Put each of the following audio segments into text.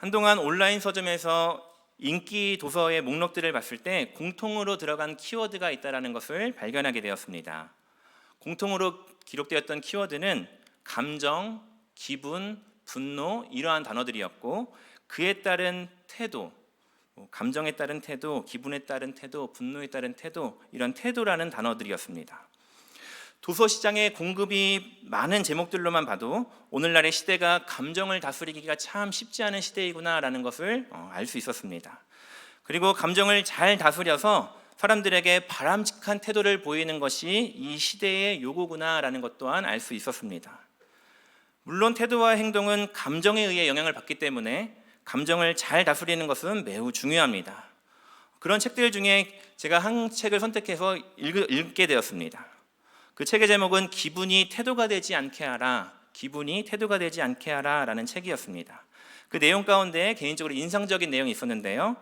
한동안 온라인 서점에서 인기 도서의 목록들을 봤을 때 공통으로 들어간 키워드가 있다는 것을 발견하게 되었습니다. 공통으로 기록되었던 키워드는 감정, 기분, 분노 이러한 단어들이었고, 그에 따른 태도, 감정에 따른 태도, 기분에 따른 태도, 분노에 따른 태도, 이런 태도라는 단어들이었습니다. 도서 시장에 공급이 많은 제목들로만 봐도 오늘날의 시대가 감정을 다스리기가 참 쉽지 않은 시대이구나라는 것을 알 수 있었습니다. 그리고 감정을 잘 다스려서 사람들에게 바람직한 태도를 보이는 것이 이 시대의 요구구나라는 것 또한 알 수 있었습니다. 물론 태도와 행동은 감정에 의해 영향을 받기 때문에 감정을 잘 다스리는 것은 매우 중요합니다. 그런 책들 중에 제가 한 책을 선택해서 읽게 되었습니다. 그 책의 제목은 기분이 태도가 되지 않게 하라, 기분이 태도가 되지 않게 하라 라는 책이었습니다. 그 내용 가운데 개인적으로 인상적인 내용이 있었는데요,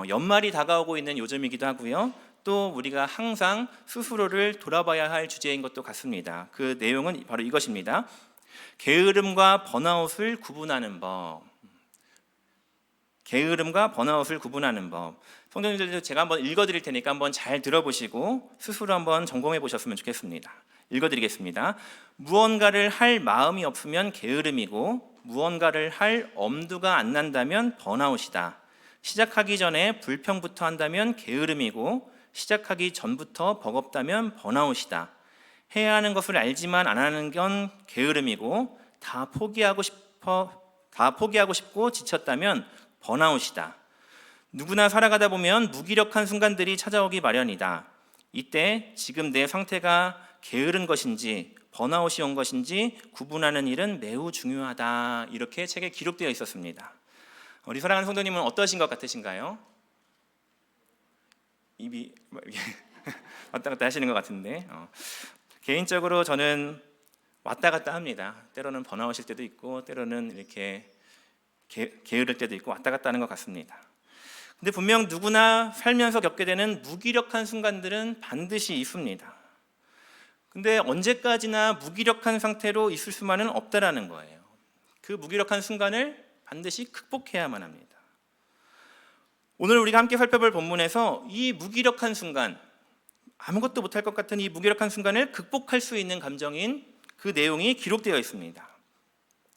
연말이 다가오고 있는 요즘이기도 하고요, 또 우리가 항상 스스로를 돌아봐야 할 주제인 것도 같습니다. 그 내용은 바로 이것입니다. 게으름과 번아웃을 구분하는 법. 게으름과 번아웃을 구분하는 법. 성도님들, 제가 한번 읽어드릴 테니까 한번 잘 들어보시고 스스로 한번 점검해 보셨으면 좋겠습니다. 읽어드리겠습니다. 무언가를 할 마음이 없으면 게으름이고, 무언가를 할 엄두가 안 난다면 번아웃이다. 시작하기 전에 불평부터 한다면 게으름이고, 시작하기 전부터 버겁다면 번아웃이다. 해야 하는 것을 알지만 안 하는 건 게으름이고, 다 포기하고 싶고 지쳤다면 번아웃이다. 누구나 살아가다 보면 무기력한 순간들이 찾아오기 마련이다. 이때 지금 내 상태가 게으른 것인지 번아웃이 온 것인지 구분하는 일은 매우 중요하다. 이렇게 책에 기록되어 있었습니다. 우리 사랑하는 성도님은 어떠신 것 같으신가요? 입이 왔다 갔다 하시는 것 같은데, 개인적으로 저는 왔다 갔다 합니다. 때로는 번아웃일 때도 있고, 때로는 이렇게 게으를 때도 있고, 왔다 갔다 하는 것 같습니다. 근데 분명 누구나 살면서 겪게 되는 무기력한 순간들은 반드시 있습니다. 근데 언제까지나 무기력한 상태로 있을 수만은 없다라는 거예요. 그 무기력한 순간을 반드시 극복해야만 합니다. 오늘 우리가 함께 살펴볼 본문에서 이 무기력한 순간, 아무것도 못할 것 같은 이 무기력한 순간을 극복할 수 있는 감정인 그 내용이 기록되어 있습니다.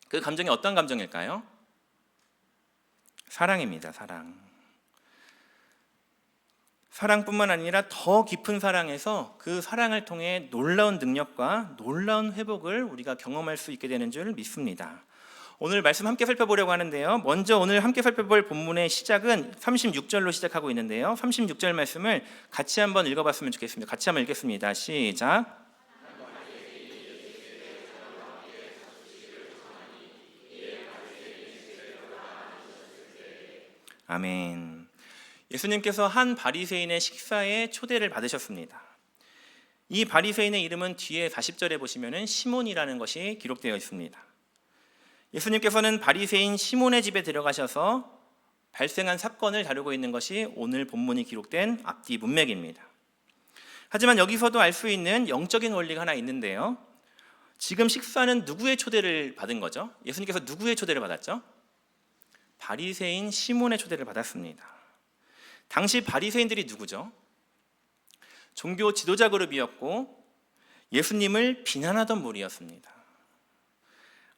그 감정이 어떤 감정일까요? 사랑입니다. 사랑뿐만 아니라 더 깊은 사랑에서 그 사랑을 통해 놀라운 능력과 놀라운 회복을 우리가 경험할 수 있게 되는 줄 믿습니다. 오늘 말씀 함께 살펴보려고 하는데요, 먼저 오늘 함께 살펴볼 본문의 시작은 36절로 시작하고 있는데요, 36절 말씀을 같이 한번 읽어봤으면 좋겠습니다. 같이 한번 읽겠습니다. 시작. 아멘. 예수님께서 한 바리새인의 식사에 초대를 받으셨습니다. 이 바리새인의 이름은 뒤에 40절에 보시면 시몬이라는 것이 기록되어 있습니다. 예수님께서는 바리새인 시몬의 집에 들어가셔서 발생한 사건을 다루고 있는 것이 오늘 본문이 기록된 앞뒤 문맥입니다. 하지만 여기서도 알 수 있는 영적인 원리가 하나 있는데요, 지금 식사는 누구의 초대를 받은 거죠? 예수님께서 누구의 초대를 받았죠? 바리새인 시몬의 초대를 받았습니다. 당시 바리새인들이 누구죠? 종교 지도자 그룹이었고 예수님을 비난하던 무리였습니다.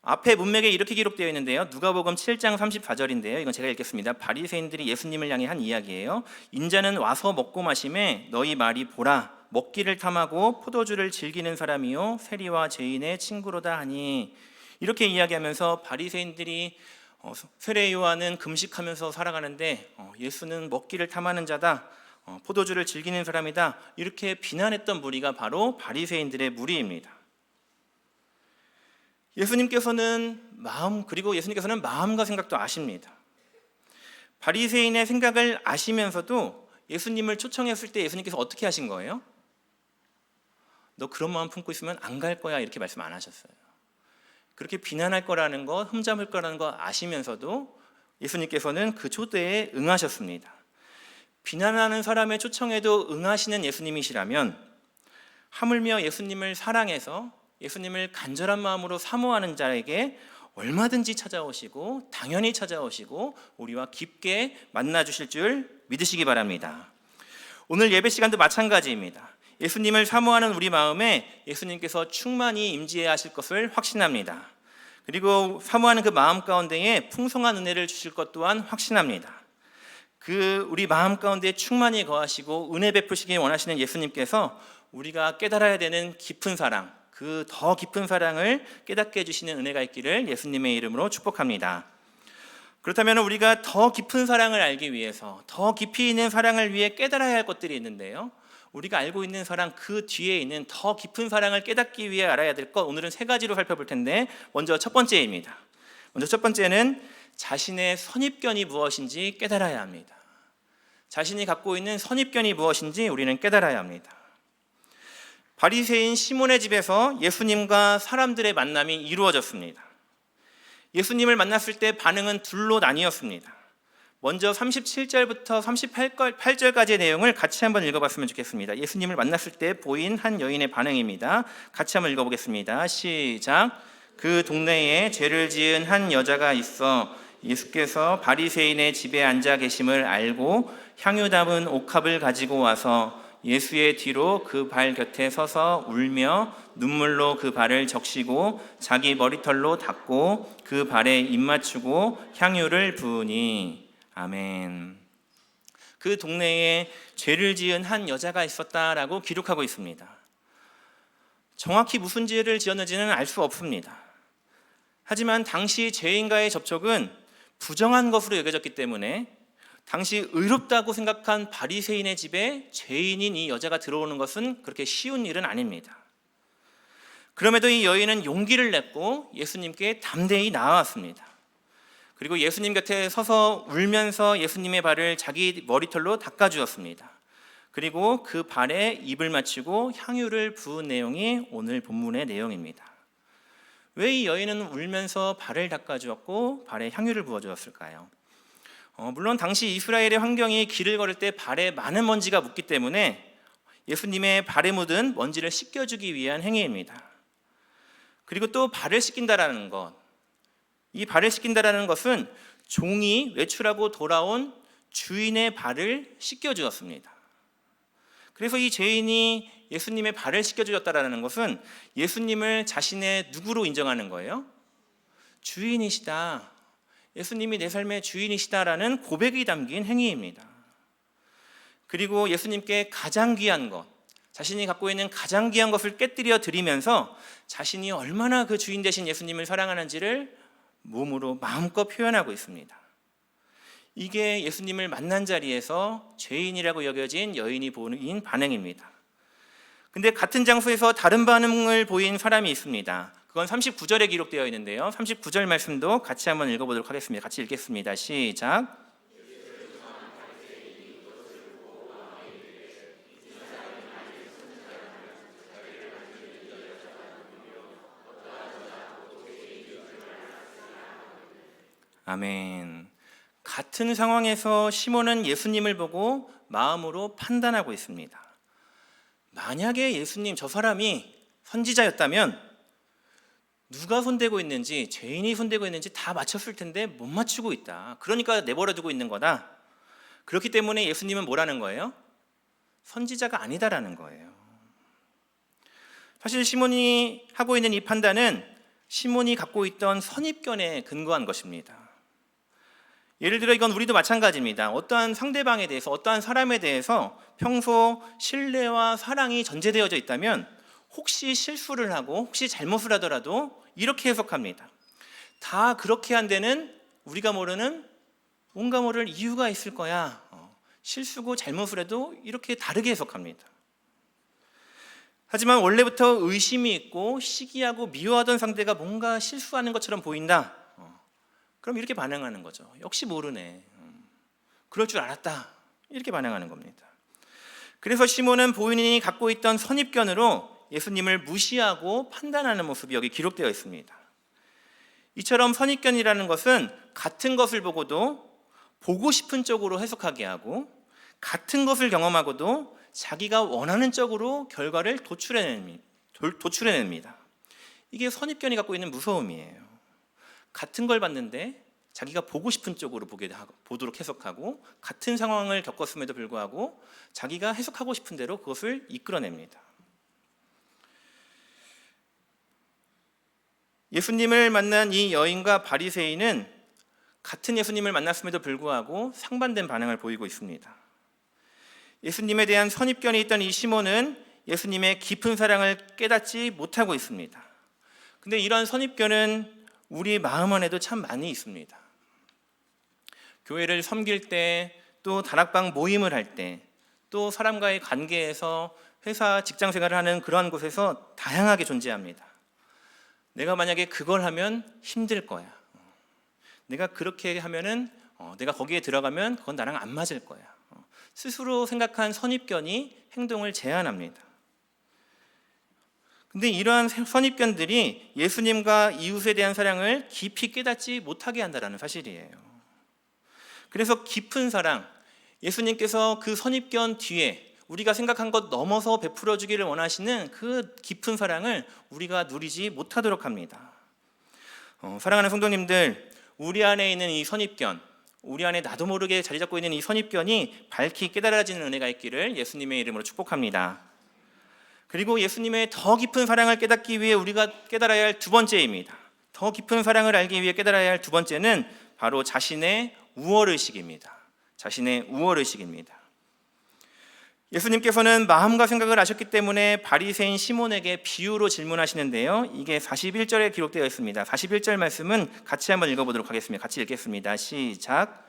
앞에 문맥에 이렇게 기록되어 있는데요, 누가복음 7장 34절인데요, 이건 제가 읽겠습니다. 바리새인들이 예수님을 향해 한 이야기예요. 인자는 와서 먹고 마심에 너희 말이 보라, 먹기를 탐하고 포도주를 즐기는 사람이요 세리와 죄인의 친구로다 하니, 이렇게 이야기하면서 바리새인들이 세례 요한은 금식하면서 살아가는데 예수는 먹기를 탐하는 자다, 포도주를 즐기는 사람이다, 이렇게 비난했던 무리가 바로 바리새인들의 무리입니다. 예수님께서는 마음과 생각도 아십니다. 바리새인의 생각을 아시면서도 예수님을 초청했을 때 예수님께서 어떻게 하신 거예요? 너 그런 마음 품고 있으면 안 갈 거야, 이렇게 말씀 안 하셨어요. 그렇게 비난할 거라는 것, 흠잡을 거라는 것 아시면서도 예수님께서는 그 초대에 응하셨습니다. 비난하는 사람의 초청에도 응하시는 예수님이시라면, 하물며 예수님을 사랑해서 예수님을 간절한 마음으로 사모하는 자에게 얼마든지 찾아오시고 당연히 찾아오시고 우리와 깊게 만나 주실 줄 믿으시기 바랍니다. 오늘 예배 시간도 마찬가지입니다. 예수님을 사모하는 우리 마음에 예수님께서 충만히 임재해야 하실 것을 확신합니다. 그리고 사모하는 그 마음 가운데에 풍성한 은혜를 주실 것 또한 확신합니다. 그 우리 마음 가운데 충만히 거하시고 은혜 베푸시기 원하시는 예수님께서 우리가 깨달아야 되는 깊은 사랑, 그 더 깊은 사랑을 깨닫게 해주시는 은혜가 있기를 예수님의 이름으로 축복합니다. 그렇다면 우리가 더 깊은 사랑을 알기 위해서, 더 깊이 있는 사랑을 위해 깨달아야 할 것들이 있는데요, 우리가 알고 있는 사랑 그 뒤에 있는 더 깊은 사랑을 깨닫기 위해 알아야 될 것, 오늘은 3가지로 살펴볼 텐데, 먼저 첫 번째입니다. 먼저 첫 번째는 자신의 선입견이 무엇인지 깨달아야 합니다. 자신이 갖고 있는 선입견이 무엇인지 우리는 깨달아야 합니다. 바리새인 시몬의 집에서 예수님과 사람들의 만남이 이루어졌습니다. 예수님을 만났을 때 반응은 둘로 나뉘었습니다. 먼저 37절부터 38절까지의 내용을 같이 한번 읽어봤으면 좋겠습니다. 예수님을 만났을 때 보인 한 여인의 반응입니다. 같이 한번 읽어보겠습니다. 시작. 그 동네에 죄를 지은 한 여자가 있어 예수께서 바리새인의 집에 앉아 계심을 알고 향유 담은 옥합을 가지고 와서 예수의 뒤로 그 발 곁에 서서 울며 눈물로 그 발을 적시고 자기 머리털로 닦고 그 발에 입 맞추고 향유를 부으니. 아멘. 그 동네에 죄를 지은 한 여자가 있었다라고 기록하고 있습니다. 정확히 무슨 죄를 지었는지는 알 수 없습니다. 하지만 당시 죄인과의 접촉은 부정한 것으로 여겨졌기 때문에 당시 의롭다고 생각한 바리새인의 집에 죄인인 이 여자가 들어오는 것은 그렇게 쉬운 일은 아닙니다. 그럼에도 이 여인은 용기를 냈고 예수님께 담대히 나아왔습니다. 그리고 예수님 곁에 서서 울면서 예수님의 발을 자기 머리털로 닦아주었습니다. 그리고 그 발에 입을 맞추고 향유를 부은 내용이 오늘 본문의 내용입니다. 왜 이 여인은 울면서 발을 닦아주었고 발에 향유를 부어주었을까요? 물론 당시 이스라엘의 환경이 길을 걸을 때 발에 많은 먼지가 묻기 때문에 예수님의 발에 묻은 먼지를 씻겨주기 위한 행위입니다. 그리고 또 발을 씻긴다라는 것, 이 발을 씻긴다라는 것은 종이 외출하고 돌아온 주인의 발을 씻겨주었습니다. 그래서 이 죄인이 예수님의 발을 씻겨주었다라는 것은 예수님을 자신의 누구로 인정하는 거예요? 주인이시다. 예수님이 내 삶의 주인이시다라는 고백이 담긴 행위입니다. 그리고 예수님께 가장 귀한 것, 자신이 갖고 있는 가장 귀한 것을 깨뜨려 드리면서 자신이 얼마나 그 주인 되신 예수님을 사랑하는지를 몸으로 마음껏 표현하고 있습니다. 이게 예수님을 만난 자리에서 죄인이라고 여겨진 여인이 보인 반응입니다. 근데 같은 장소에서 다른 반응을 보인 사람이 있습니다. 그건 39절에 기록되어 있는데요. 39절 말씀도 같이 한번 읽어보도록 하겠습니다. 같이 읽겠습니다. 시작. 아멘. 같은 상황에서 시몬은 예수님을 보고 마음으로 판단하고 있습니다. 만약에 예수님, 저 사람이 선지자였다면 누가 손대고 있는지, 죄인이 손대고 있는지 다 맞췄을 텐데 못 맞추고 있다. 그러니까 내버려두고 있는 거다. 그렇기 때문에 예수님은 뭐라는 거예요? 선지자가 아니다라는 거예요. 사실 시몬이 하고 있는 이 판단은 시몬이 갖고 있던 선입견에 근거한 것입니다. 예를 들어 이건 우리도 마찬가지입니다. 어떠한 상대방에 대해서, 어떠한 사람에 대해서 평소 신뢰와 사랑이 전제되어져 있다면 혹시 실수를 하고 혹시 잘못을 하더라도 이렇게 해석합니다. 다 그렇게 한 데는 우리가 모르는 뭔가 모를 이유가 있을 거야. 실수고 잘못을 해도 이렇게 다르게 해석합니다. 하지만 원래부터 의심이 있고 시기하고 미워하던 상대가 뭔가 실수하는 것처럼 보인다. 그럼 이렇게 반응하는 거죠. 역시 모르네. 그럴 줄 알았다. 이렇게 반응하는 겁니다. 그래서 시몬은 본인이 갖고 있던 선입견으로 예수님을 무시하고 판단하는 모습이 여기 기록되어 있습니다. 이처럼 선입견이라는 것은 같은 것을 보고도 보고 싶은 쪽으로 해석하게 하고 같은 것을 경험하고도 자기가 원하는 쪽으로 결과를 도출해냅니다. 이게 선입견이 갖고 있는 무서움이에요. 같은 걸 봤는데 자기가 보고 싶은 쪽으로 보도록 해석하고, 같은 상황을 겪었음에도 불구하고 자기가 해석하고 싶은 대로 그것을 이끌어냅니다. 예수님을 만난 이 여인과 바리새인은 같은 예수님을 만났음에도 불구하고 상반된 반응을 보이고 있습니다. 예수님에 대한 선입견이 있던 이 시몬은 예수님의 깊은 사랑을 깨닫지 못하고 있습니다. 근데 이러한 선입견은 우리 마음 안에도 참 많이 있습니다. 교회를 섬길 때, 또 다락방 모임을 할 때, 또 사람과의 관계에서 회사, 직장 생활을 하는 그러한 곳에서 다양하게 존재합니다. 내가 만약에 그걸 하면 힘들 거야. 내가 그렇게 하면은 내가 거기에 들어가면 그건 나랑 안 맞을 거야. 스스로 생각한 선입견이 행동을 제한합니다. 근데 이러한 선입견들이 예수님과 이웃에 대한 사랑을 깊이 깨닫지 못하게 한다는 사실이에요. 그래서 깊은 사랑, 예수님께서 그 선입견 뒤에 우리가 생각한 것 넘어서 베풀어 주기를 원하시는 그 깊은 사랑을 우리가 누리지 못하도록 합니다. 사랑하는 성도님들, 우리 안에 있는 이 선입견, 우리 안에 나도 모르게 자리 잡고 있는 이 선입견이 밝히 깨달아지는 은혜가 있기를 예수님의 이름으로 축복합니다. 그리고 예수님의 더 깊은 사랑을 깨닫기 위해 우리가 깨달아야 할 두 번째입니다. 더 깊은 사랑을 알기 위해 깨달아야 할 두 번째는 바로 자신의 우월의식입니다. 자신의 우월의식입니다. 예수님께서는 마음과 생각을 아셨기 때문에 바리새인 시몬에게 비유로 질문하시는데요. 이게 41절에 기록되어 있습니다. 41절 말씀은 같이 한번 읽어보도록 하겠습니다. 같이 읽겠습니다. 시작.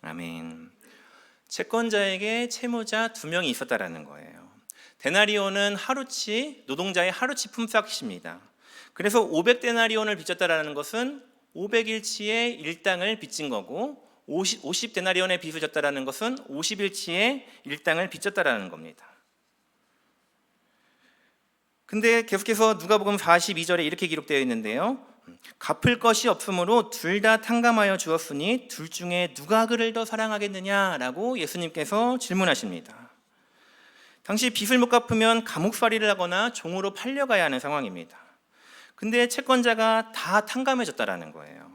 아멘. 채권자에게 채무자 2명이 있었다라는 거예요. 데나리온은 하루치, 노동자의 하루치 품삯입니다. 그래서 500데나리온을 빚졌다라는 것은 500일치의 일당을 빚진 거고, 50데나리온의 빚을 졌다라는 것은 50일치의 일당을 빚졌다라는 겁니다. 근데 계속해서 누가복음 42절에 이렇게 기록되어 있는데요. 갚을 것이 없으므로 둘 다 탕감하여 주었으니 둘 중에 누가 그를 더 사랑하겠느냐라고 예수님께서 질문하십니다. 당시 빚을 못 갚으면 감옥살이를 하거나 종으로 팔려가야 하는 상황입니다. 근데 채권자가 다 탕감해줬다라는 거예요.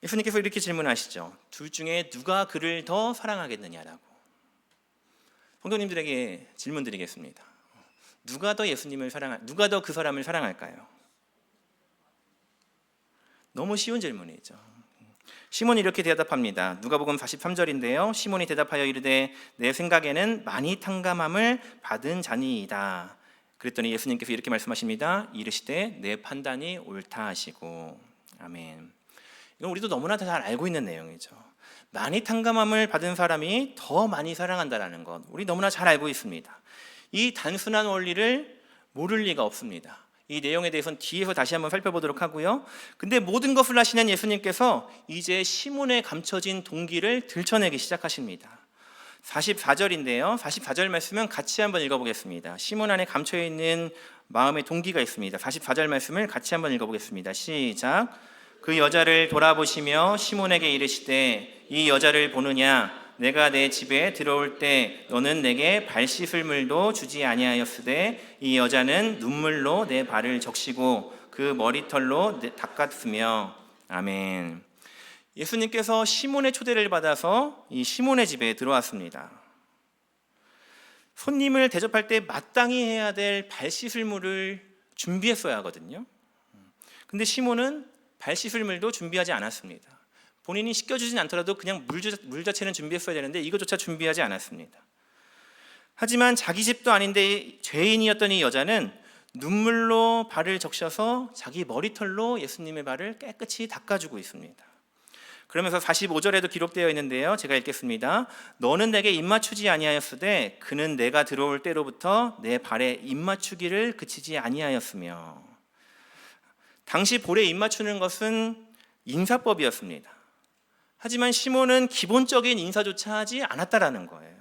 예수님께서 이렇게 질문하시죠. 둘 중에 누가 그를 더 사랑하겠느냐라고. 성도님들에게 질문 드리겠습니다. 누가 더 누가 더 그 사람을 사랑할까요? 너무 쉬운 질문이죠. 시몬이 이렇게 대답합니다. 누가복음 43절인데요. 시몬이 대답하여 이르되 내 생각에는 많이 탕감함을 받은 자니이다. 그랬더니 예수님께서 이렇게 말씀하십니다. 이르시되 내 판단이 옳다 하시고. 아멘. 이건 우리도 너무나 잘 알고 있는 내용이죠. 많이 탕감함을 받은 사람이 더 많이 사랑한다는 것, 우리 너무나 잘 알고 있습니다. 이 단순한 원리를 모를 리가 없습니다. 이 내용에 대해서는 뒤에서 다시 한번 살펴보도록 하고요. 근데 모든 것을 하시는 예수님께서 이제 시몬에 감춰진 동기를 들춰내기 시작하십니다. 44절인데요. 44절 말씀은 같이 한번 읽어보겠습니다. 시몬 안에 감춰있는 마음의 동기가 있습니다. 44절 말씀을 같이 한번 읽어보겠습니다. 시작. 그 여자를 돌아보시며 시몬에게 이르시되 이 여자를 보느냐? 내가 내 집에 들어올 때 너는 내게 발 씻을 물도 주지 아니하였으되 이 여자는 눈물로 내 발을 적시고 그 머리털로 닦았으며. 아멘. 예수님께서 시몬의 초대를 받아서 이 시몬의 집에 들어왔습니다. 손님을 대접할 때 마땅히 해야 될 발 씻을 물을 준비했어야 하거든요. 근데 시몬은 발 씻을 물도 준비하지 않았습니다. 본인이 씻겨주진 않더라도 그냥 물 자체는 준비했어야 되는데 이것조차 준비하지 않았습니다. 하지만 자기 집도 아닌데 죄인이었던 이 여자는 눈물로 발을 적셔서 자기 머리털로 예수님의 발을 깨끗이 닦아주고 있습니다. 그러면서 45절에도 기록되어 있는데요. 제가 읽겠습니다. 너는 내게 입맞추지 아니하였으되 그는 내가 들어올 때로부터 내 발에 입맞추기를 그치지 아니하였으며. 당시 볼에 입맞추는 것은 인사법이었습니다. 하지만 시몬은 기본적인 인사조차 하지 않았다라는 거예요.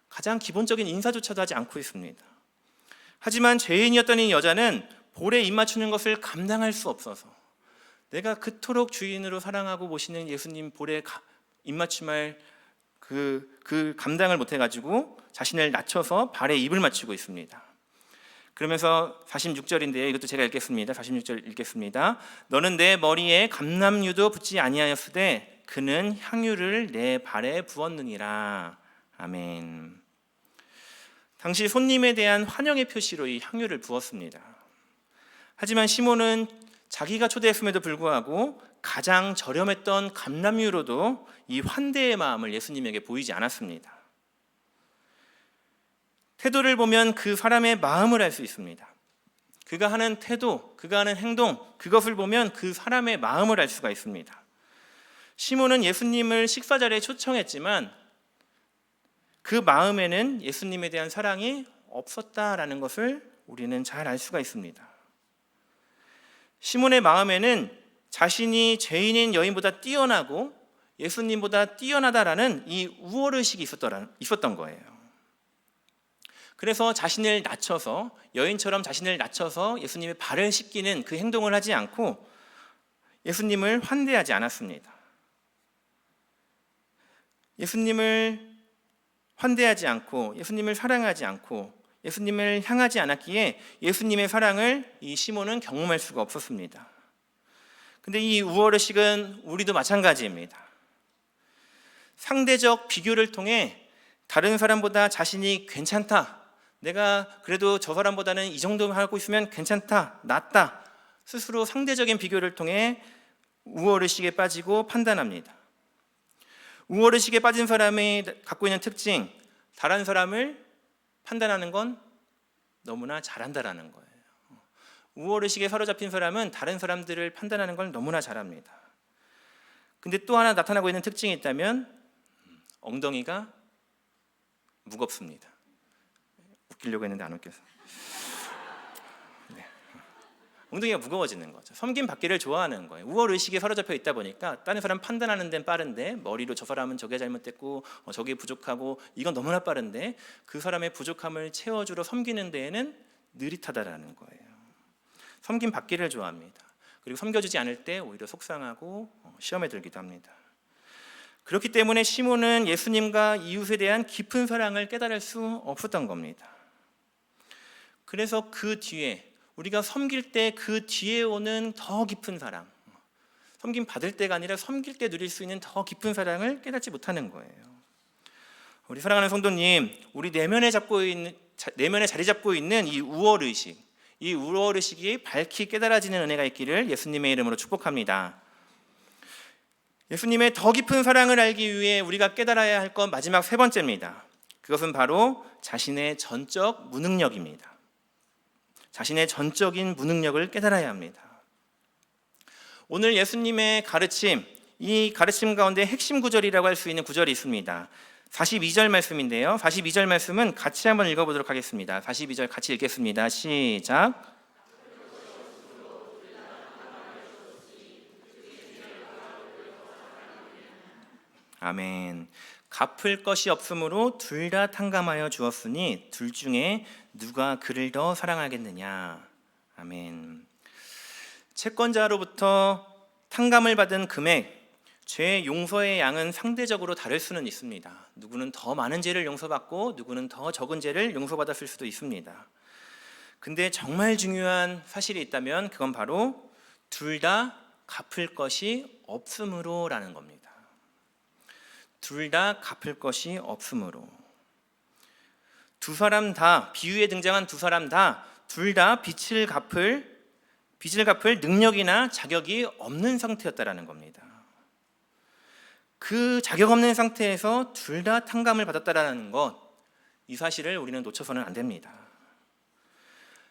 가장 기본적인 인사조차도 하지 않고 있습니다. 하지만 죄인이었던 이 여자는 볼에 입맞추는 것을 감당할 수 없어서, 내가 그토록 주인으로 사랑하고 모시는 예수님 볼에 입맞춤할 그 감당을 못해가지고 자신을 낮춰서 발에 입을 맞추고 있습니다. 그러면서 46절인데요. 이것도 제가 읽겠습니다. 46절 읽겠습니다. 너는 내 머리에 감람유도 붓지 아니하였으되 그는 향유를 내 발에 부었느니라. 아멘. 당시 손님에 대한 환영의 표시로 이 향유를 부었습니다. 하지만 시몬은 자기가 초대했음에도 불구하고 가장 저렴했던 감람유로도 이 환대의 마음을 예수님에게 보이지 않았습니다. 태도를 보면 그 사람의 마음을 알 수 있습니다. 그가 하는 태도, 그가 하는 행동, 그것을 보면 그 사람의 마음을 알 수가 있습니다. 시몬은 예수님을 식사 자리에 초청했지만 그 마음에는 예수님에 대한 사랑이 없었다라는 것을 우리는 잘 알 수가 있습니다. 시몬의 마음에는 자신이 죄인인 여인보다 뛰어나고 예수님보다 뛰어나다라는 이 우월의식이 있었던 거예요. 그래서 자신을 낮춰서, 여인처럼 자신을 낮춰서 예수님의 발을 씻기는 그 행동을 하지 않고 예수님을 환대하지 않았습니다. 예수님을 환대하지 않고 예수님을 사랑하지 않고 예수님을 향하지 않았기에 예수님의 사랑을 이 시몬은 경험할 수가 없었습니다. 근데 이 우월의식은 우리도 마찬가지입니다. 상대적 비교를 통해 다른 사람보다 자신이 괜찮다, 내가 그래도 저 사람보다는 이 정도 하고 있으면 괜찮다, 낫다, 스스로 상대적인 비교를 통해 우월의식에 빠지고 판단합니다. 우월의식에 빠진 사람이 갖고 있는 특징, 다른 사람을 판단하는 건 너무나 잘한다라는 거예요. 우월의식에 사로잡힌 사람은 다른 사람들을 판단하는 걸 너무나 잘합니다. 근데 또 하나 나타나고 있는 특징이 있다면 엉덩이가 무겁습니다. 웃기려고 했는데 안 웃겨서. 네. 엉덩이가 무거워지는 거죠. 섬김 받기를 좋아하는 거예요. 우월의식에 사로잡혀 있다 보니까 다른 사람 판단하는 데는 빠른데 머리로 저 사람은 저게 잘못됐고 저게 부족하고 이건 너무나 빠른데 그 사람의 부족함을 채워주러 섬기는 데에는 느릿하다라는 거예요. 섬김 받기를 좋아합니다. 그리고 섬겨주지 않을 때 오히려 속상하고 시험에 들기도 합니다. 그렇기 때문에 시몬은 예수님과 이웃에 대한 깊은 사랑을 깨달을 수 없었던 겁니다. 그래서 그 뒤에 우리가 섬길 때 그 뒤에 오는 더 깊은 사랑, 섬김 받을 때가 아니라 섬길 때 누릴 수 있는 더 깊은 사랑을 깨닫지 못하는 거예요. 우리 사랑하는 성도님, 우리 내면에 자리 잡고 있는 이 우월의식, 이 우월의식이 밝히 깨달아지는 은혜가 있기를 예수님의 이름으로 축복합니다. 예수님의 더 깊은 사랑을 알기 위해 우리가 깨달아야 할 것 마지막 세 번째입니다. 그것은 바로 자신의 전적 무능력입니다. 자신의 전적인 무능력을 깨달아야 합니다. 오늘 예수님의 가르침, 이 가르침 가운데 핵심 구절이라고 할 수 있는 구절이 있습니다. 42절 말씀인데요. 42절 말씀은 같이 한번 읽어보도록 하겠습니다. 42절 같이 읽겠습니다. 시작. 아멘. 갚을 것이 없으므로 둘 다 탕감하여 주었으니 둘 중에 누가 그를 더 사랑하겠느냐. 아멘. 채권자로부터 탕감을 받은 금액, 죄 용서의 양은 상대적으로 다를 수는 있습니다. 누구는 더 많은 죄를 용서받고 누구는 더 적은 죄를 용서받았을 수도 있습니다. 근데 정말 중요한 사실이 있다면 그건 바로 둘 다 갚을 것이 없으므로라는 겁니다. 둘 다 갚을 것이 없으므로. 두 사람 다, 비유에 등장한 두 사람 다 둘 다 빚을 갚을 능력이나 자격이 없는 상태였다라는 겁니다. 그 자격 없는 상태에서 둘 다 탕감을 받았다라는 것, 이 사실을 우리는 놓쳐서는 안 됩니다.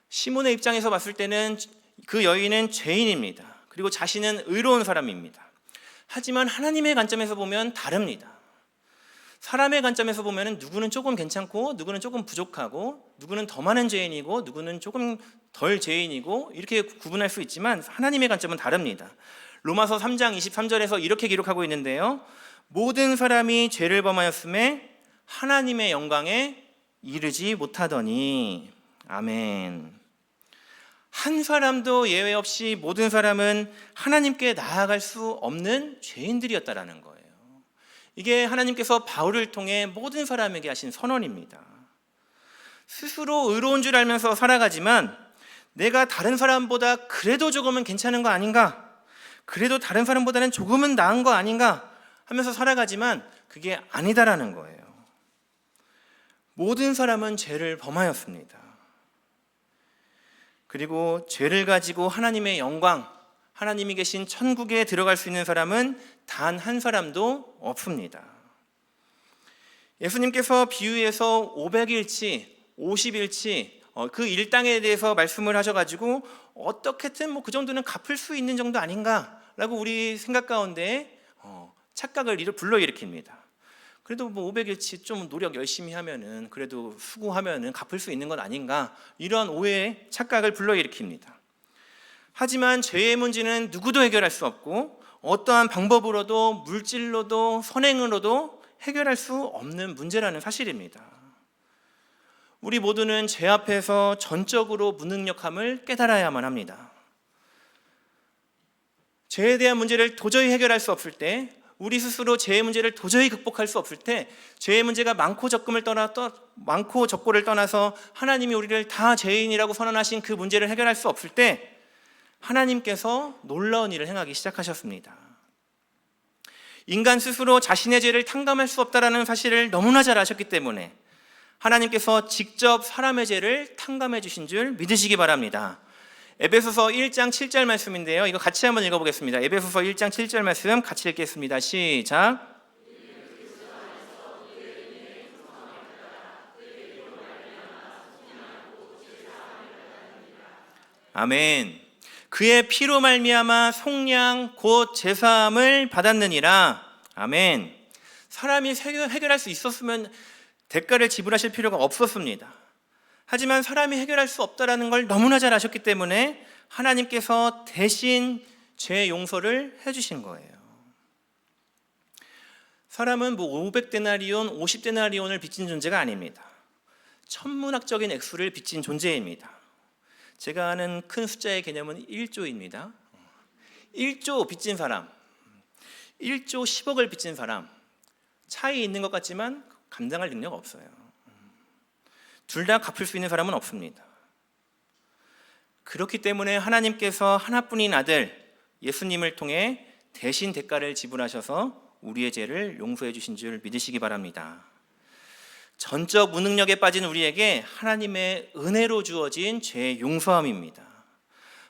시몬의 입장에서 봤을 때는 그 여인은 죄인입니다. 그리고 자신은 의로운 사람입니다. 하지만 하나님의 관점에서 보면 다릅니다. 사람의 관점에서 보면 누구는 조금 괜찮고 누구는 조금 부족하고 누구는 더 많은 죄인이고 누구는 조금 덜 죄인이고 이렇게 구분할 수 있지만 하나님의 관점은 다릅니다. 로마서 3장 23절에서 이렇게 기록하고 있는데요. 모든 사람이 죄를 범하였음에 하나님의 영광에 이르지 못하더니. 아멘. 한 사람도 예외 없이 모든 사람은 하나님께 나아갈 수 없는 죄인들이었다라는 거예요. 이게 하나님께서 바울을 통해 모든 사람에게 하신 선언입니다. 스스로 의로운 줄 알면서 살아가지만 내가 다른 사람보다 그래도 조금은 괜찮은 거 아닌가? 그래도 다른 사람보다는 조금은 나은 거 아닌가? 하면서 살아가지만 그게 아니다라는 거예요. 모든 사람은 죄를 범하였습니다. 그리고 죄를 가지고 하나님의 영광, 하나님이 계신 천국에 들어갈 수 있는 사람은 단 한 사람도 없습니다. 예수님께서 비유에서 500일치, 50일치 그 일당에 대해서 말씀을 하셔가지고 어떻게든 그 정도는 갚을 수 있는 정도 아닌가라고 우리 생각 가운데 착각을 불러일으킵니다. 그래도 500일치 좀 노력 열심히 하면은 그래도 수고하면은 갚을 수 있는 건 아닌가, 이런 오해의 착각을 불러일으킵니다. 하지만 죄의 문제는 누구도 해결할 수 없고 어떠한 방법으로도 물질로도 선행으로도 해결할 수 없는 문제라는 사실입니다. 우리 모두는 죄 앞에서 전적으로 무능력함을 깨달아야만 합니다. 죄에 대한 문제를 도저히 해결할 수 없을 때, 우리 스스로 죄의 문제를 도저히 극복할 수 없을 때, 죄의 문제가 많고 적고를 떠나서 하나님이 우리를 다 죄인이라고 선언하신 그 문제를 해결할 수 없을 때 하나님께서 놀라운 일을 행하기 시작하셨습니다. 인간 스스로 자신의 죄를 탕감할 수 없다는 사실을 너무나 잘 아셨기 때문에 하나님께서 직접 사람의 죄를 탕감해 주신 줄 믿으시기 바랍니다. 에베소서 1장 7절 말씀인데요, 이거 같이 한번 읽어보겠습니다. 에베소서 1장 7절 말씀 같이 읽겠습니다. 시작. 아멘. 그의 피로 말미암아 속량 곧 제사함을 받았느니라. 아멘. 사람이 해결할 수 있었으면 대가를 지불하실 필요가 없었습니다. 하지만 사람이 해결할 수 없다는 걸 너무나 잘 아셨기 때문에 하나님께서 대신 죄 용서를 해주신 거예요. 사람은 500데나리온, 50데나리온을 빚진 존재가 아닙니다. 천문학적인 액수를 빚진 존재입니다. 제가 아는 큰 숫자의 개념은 1조입니다. 1조 빚진 사람, 1조 10억을 빚진 사람, 차이 있는 것 같지만 감당할 능력 없어요. 둘 다 갚을 수 있는 사람은 없습니다. 그렇기 때문에 하나님께서 하나뿐인 아들 예수님을 통해 대신 대가를 지불하셔서 우리의 죄를 용서해 주신 줄 믿으시기 바랍니다. 전적 무능력에 빠진 우리에게 하나님의 은혜로 주어진 죄의 용서함입니다.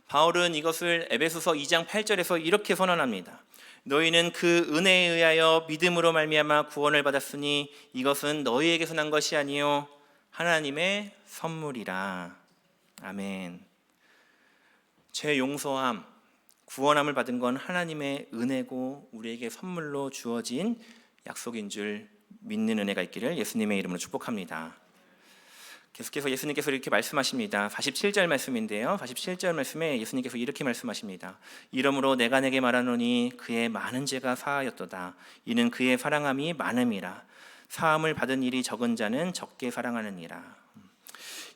바울은 이것을 에베소서 2장 8절에서 이렇게 선언합니다. 너희는 그 은혜에 의하여 믿음으로 말미암아 구원을 받았으니 이것은 너희에게서 난 것이 아니요 하나님의 선물이라. 아멘. 죄 용서함, 구원함을 받은 건 하나님의 은혜고 우리에게 선물로 주어진 약속인 줄 믿는 은혜가 있기를 예수님의 이름으로 축복합니다. 계속해서 예수님께서 이렇게 말씀하십니다. 47절 말씀인데요, 47절 말씀에 예수님께서 이렇게 말씀하십니다. 이러므로 내가 내게 말하노니 그의 많은 죄가 사하였도다. 이는 그의 사랑함이 많음이라. 사함을 받은 일이 적은 자는 적게 사랑하느니라.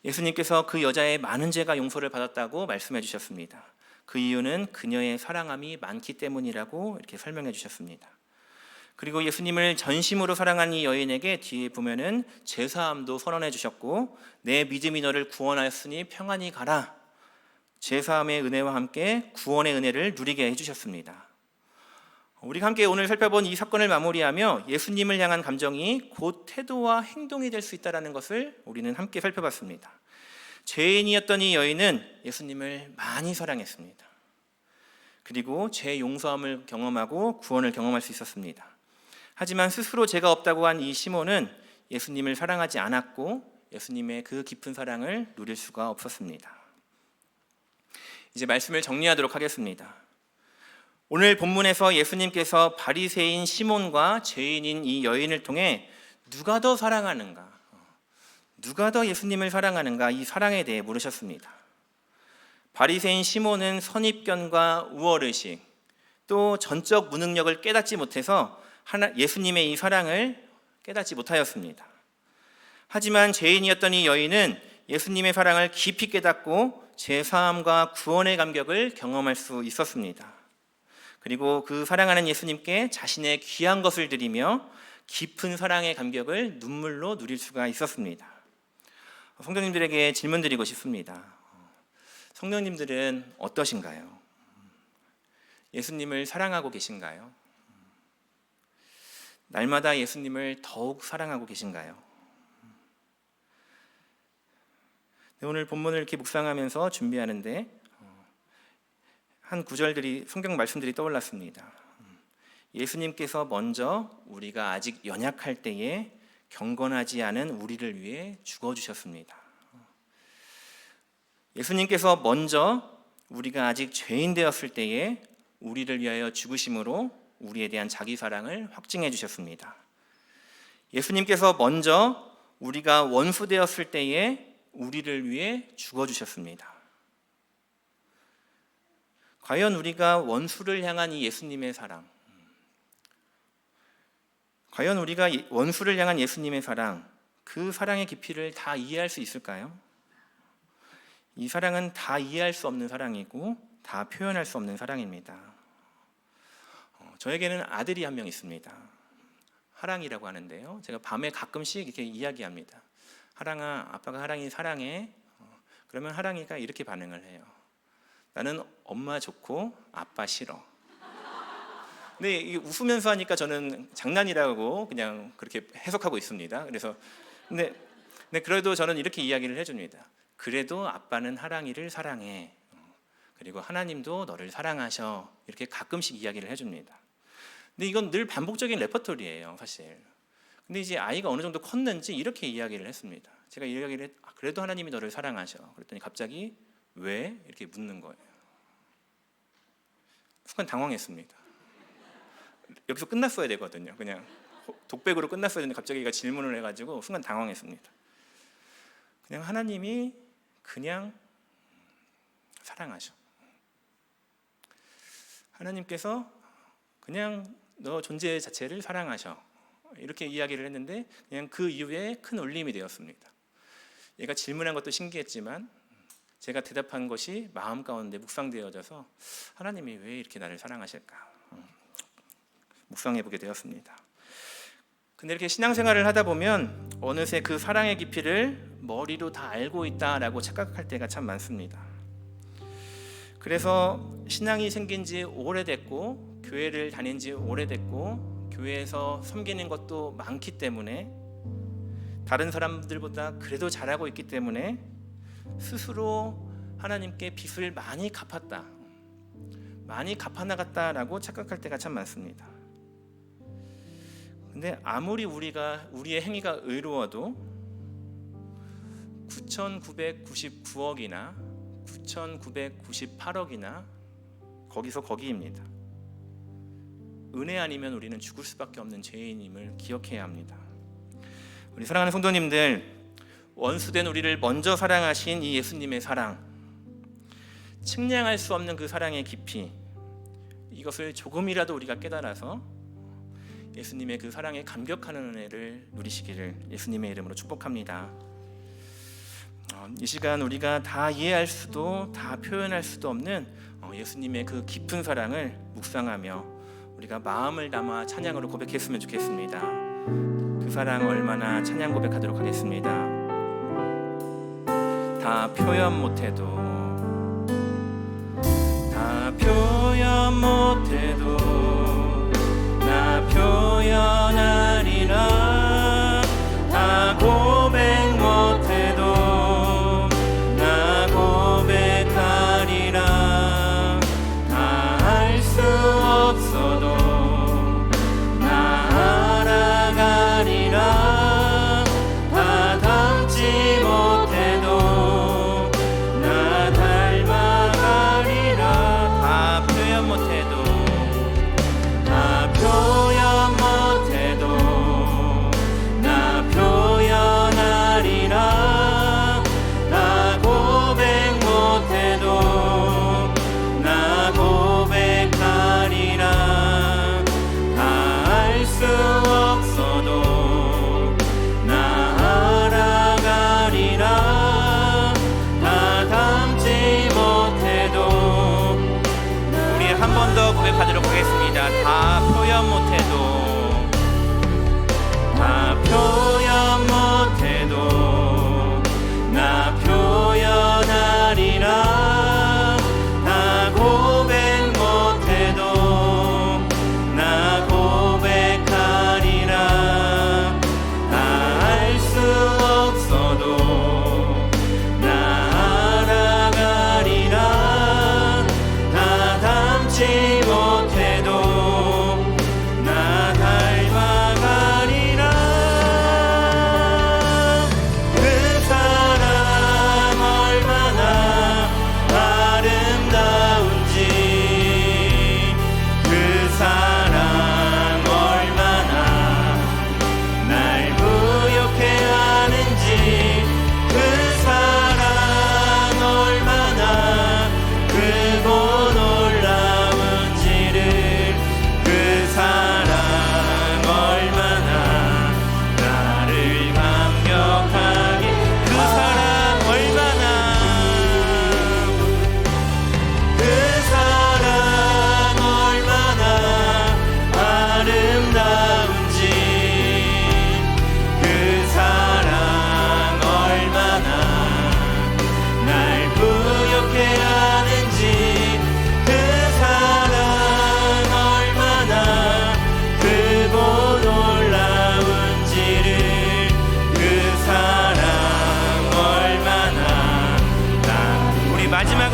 예수님께서 그 여자의 많은 죄가 용서를 받았다고 말씀해 주셨습니다. 그 이유는 그녀의 사랑함이 많기 때문이라고 이렇게 설명해 주셨습니다. 그리고 예수님을 전심으로 사랑한 이 여인에게 뒤에 보면은 제사함도 선언해 주셨고, 내 믿음이 너를 구원하였으니 평안히 가라. 제사함의 은혜와 함께 구원의 은혜를 누리게 해주셨습니다. 우리가 함께 오늘 살펴본 이 사건을 마무리하며 예수님을 향한 감정이 곧 태도와 행동이 될 수 있다는 것을 우리는 함께 살펴봤습니다. 죄인이었던 이 여인은 예수님을 많이 사랑했습니다. 그리고 죄 용서함을 경험하고 구원을 경험할 수 있었습니다. 하지만 스스로 죄가 없다고 한 이 시몬은 예수님을 사랑하지 않았고 예수님의 그 깊은 사랑을 누릴 수가 없었습니다. 이제 말씀을 정리하도록 하겠습니다. 오늘 본문에서 예수님께서 바리새인 시몬과 죄인인 이 여인을 통해 누가 더 사랑하는가, 누가 더 예수님을 사랑하는가, 이 사랑에 대해 물으셨습니다. 바리새인 시몬은 선입견과 우월의식, 또 전적 무능력을 깨닫지 못해서 예수님의 이 사랑을 깨닫지 못하였습니다. 하지만 죄인이었던 이 여인은 예수님의 사랑을 깊이 깨닫고 제사함과 구원의 감격을 경험할 수 있었습니다. 그리고 그 사랑하는 예수님께 자신의 귀한 것을 드리며 깊은 사랑의 감격을 눈물로 누릴 수가 있었습니다. 성도님들에게 질문 드리고 싶습니다. 성도님들은 어떠신가요? 예수님을 사랑하고 계신가요? 날마다 예수님을 더욱 사랑하고 계신가요? 오늘 본문을 이렇게 묵상하면서 준비하는데 한 구절들이, 성경 말씀들이 떠올랐습니다. 예수님께서 먼저 우리가 아직 연약할 때에 경건하지 않은 우리를 위해 죽어주셨습니다. 예수님께서 먼저 우리가 아직 죄인 되었을 때에 우리를 위하여 죽으심으로 우리에 대한 자기 사랑을 확증해 주셨습니다. 예수님께서 먼저 우리가 원수 되었을 때에 우리를 위해 죽어주셨습니다. 과연 우리가 원수를 향한 이 예수님의 사랑, 과연 우리가 원수를 향한 예수님의 사랑, 그 사랑의 깊이를 다 이해할 수 있을까요? 이 사랑은 다 이해할 수 없는 사랑이고 다 표현할 수 없는 사랑입니다. 저에게는 아들이 한 명 있습니다. 하랑이라고 하는데요, 제가 밤에 가끔씩 이렇게 이야기합니다. 하랑아, 아빠가 하랑이 사랑해. 그러면 하랑이가 이렇게 반응을 해요. 나는 엄마 좋고 아빠 싫어. 근데 이게 웃으면서 하니까 저는 장난이라고 그냥 그렇게 해석하고 있습니다. 근데 그래도 저는 이렇게 이야기를 해줍니다. 그래도 아빠는 하랑이를 사랑해. 그리고 하나님도 너를 사랑하셔. 이렇게 가끔씩 이야기를 해줍니다. 근데 이건 늘 반복적인 레퍼토리예요, 사실. 근데 이제 아이가 어느 정도 컸는지 이렇게 이야기를 했습니다. 제가 이야기를 그래도 하나님이 너를 사랑하셔. 그랬더니 갑자기 왜? 이렇게 묻는 거예요. 순간 당황했습니다. 여기서 끝났어야 되거든요. 그냥 독백으로 끝났어야 되는데 갑자기 얘가 질문을 해가지고 순간 당황했습니다. 그냥 하나님이 그냥 사랑하셔. 하나님께서 그냥 너 존재 자체를 사랑하셔. 이렇게 이야기를 했는데 그냥 그 이후에 큰 울림이 되었습니다. 얘가 질문한 것도 신기했지만 제가 대답한 것이 마음 가운데 묵상되어져서 하나님이 왜 이렇게 나를 사랑하실까 묵상해보게 되었습니다. 근데 이렇게 신앙생활을 하다 보면 어느새 그 사랑의 깊이를 머리로 다 알고 있다라고 착각할 때가 참 많습니다. 그래서 신앙이 생긴 지 오래됐고 교회를 다닌 지 오래됐고 교회에서 섬기는 것도 많기 때문에 다른 사람들보다 그래도 잘하고 있기 때문에 스스로 하나님께 빚을 많이 갚았다, 많이 갚아나갔다라고 착각할 때가 참 많습니다. 근데 아무리 우리의 행위가 의로워도 9,999억이나 9,998억이나 거기서 거기입니다. 은혜 아니면 우리는 죽을 수밖에 없는 죄인임을 기억해야 합니다. 우리 사랑하는 성도님들, 원수된 우리를 먼저 사랑하신 이 예수님의 사랑, 측량할 수 없는 그 사랑의 깊이, 이것을 조금이라도 우리가 깨달아서 예수님의 그 사랑에 감격하는 은혜를 누리시기를 예수님의 이름으로 축복합니다. 이 시간 우리가 다 이해할 수도 다 표현할 수도 없는 예수님의 그 깊은 사랑을 묵상하며 우리가 마음을 담아 찬양으로 고백했으면 좋겠습니다. 그 사랑 얼마나 찬양 고백하도록 하겠습니다. 다 표현 못해도, 다 표현 못해도 나 표현하리라. 다 고백 못해도 나 고백하리라. 다 알 수 없어도 나 알아가리라. 다 닮지 못해도 나 닮아가리라. 다 표현 못해도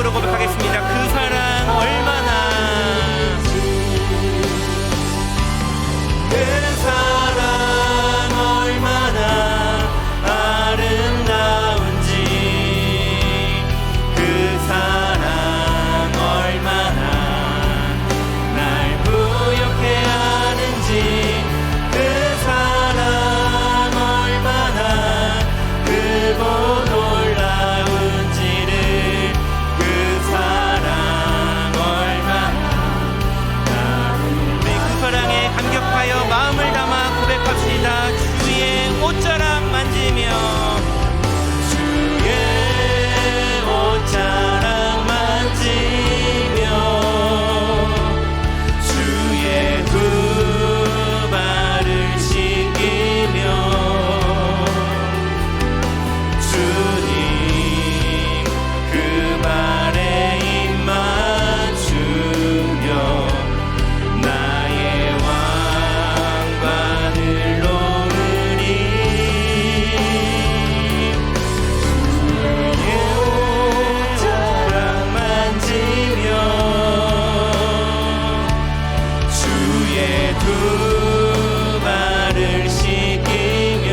마지막으로 고백하겠습니다. 그 사랑 얼마나, 그 사랑 얼마나 아름다운지, 그 사랑 얼마나 날 부욕해 하는지, 그 사랑 얼마나 크고 놀라운지를, 그 사랑 얼마나 우리 그 사랑에 감격하여 마음을 담아 고백합시다. 주의 옷자락 만지며, 주의 옷자락 만지며, 주의 두 발을 씻기며, 주님 그 발에 입 맞추며 나의 왕관을 놓으리. 주의 옷자락 만지며, 주의 두 발을 씻기며,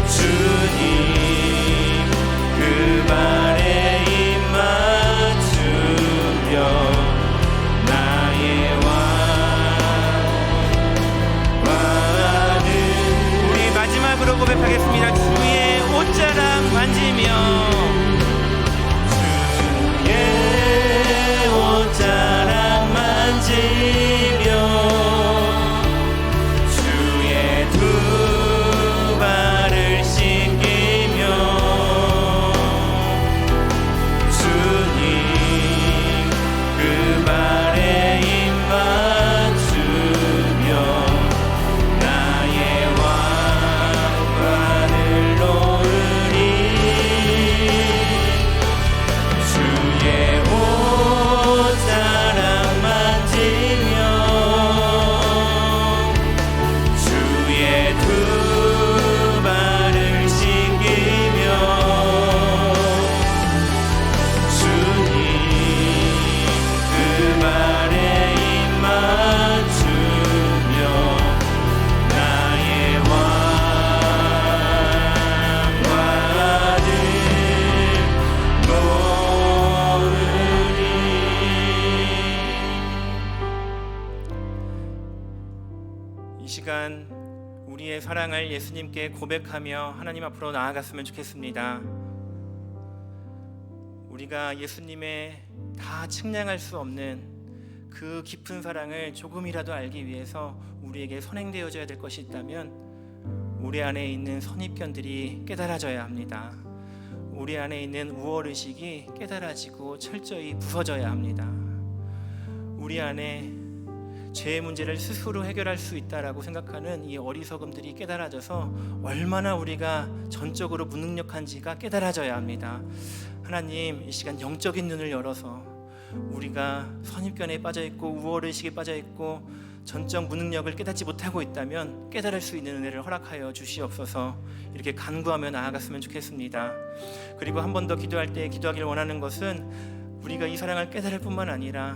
주님 그 발에 입 맞추며 나의 왕관을. 우리 마지막으로 고백하겠습니다. 주의 옷자락 만지며, 주의 옷자락 만지며, 주의 두 발을 씻기며, 주님 그 발에 입 맞추며 나의 왕관을 놓으리. 주의 옷자락 만지며, 주의 두 발을 씻기며, 주님 그 발에 입 맞추며 나의 왕관을 놓으리. 이 시간 우리의 사랑을 예수님께 고백하며 하나님 앞으로 나아갔으면 좋겠습니다. 우리가 예수님의 다 측량할 수 없는 그 깊은 사랑을 조금이라도 알기 위해서 우리에게 선행되어져야 될 것이 있다면 우리 안에 있는 선입견들이 깨달아져야 합니다. 우리 안에 있는 우월의식이 깨달아지고 철저히 부서져야 합니다. 우리 안에 죄의 문제를 스스로 해결할 수 있다라고 생각하는 이 어리석음들이 깨달아져서 얼마나 우리가 전적으로 무능력한지가 깨달아져야 합니다. 하나님, 이 시간 영적인 눈을 열어서 우리가 선입견에 빠져있고 우월의식에 빠져있고 전적 무능력을 깨닫지 못하고 있다면 깨달을 수 있는 은혜를 허락하여 주시옵소서. 이렇게 간구하며 나아갔으면 좋겠습니다. 그리고 한 번 더 기도할 때 기도하기를 원하는 것은 우리가 이 사랑을 깨달을 뿐만 아니라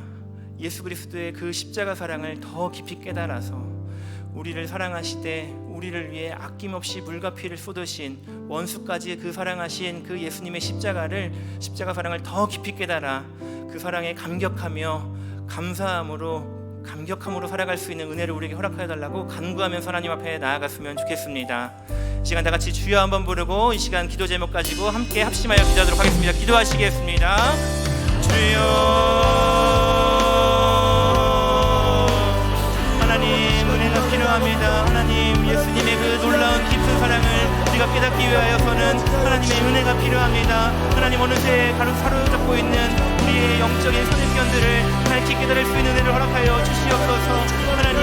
예수 그리스도의 그 십자가 사랑을 더 깊이 깨달아서 우리를 사랑하시되 우리를 위해 아낌없이 물과 피를 쏟으신 원수까지 그 사랑하신 그 예수님의 십자가 사랑을 더 깊이 깨달아 그 사랑에 감격하며 감격함으로 살아갈 수 있는 은혜를 우리에게 허락하여 달라고 간구하면서 하나님 앞에 나아갔으면 좋겠습니다. 이 시간 다 같이 주여 한번 부르고 이 시간 기도 제목 가지고 함께 합심하여 기도하도록 하겠습니다. 기도하시겠습니다. 주여, 은혜가 필요합니다. 하나님, 예수님의 그 놀라운 깊은 사랑을 우리가 깨닫기 위하여서는 하나님의 은혜가 필요합니다. 하나님, 어느새 사로잡고 있는 우리의 영적인 선입견들을 밝히 깨달을 수 있는 은혜를 허락하여 주시옵소서. 하나님,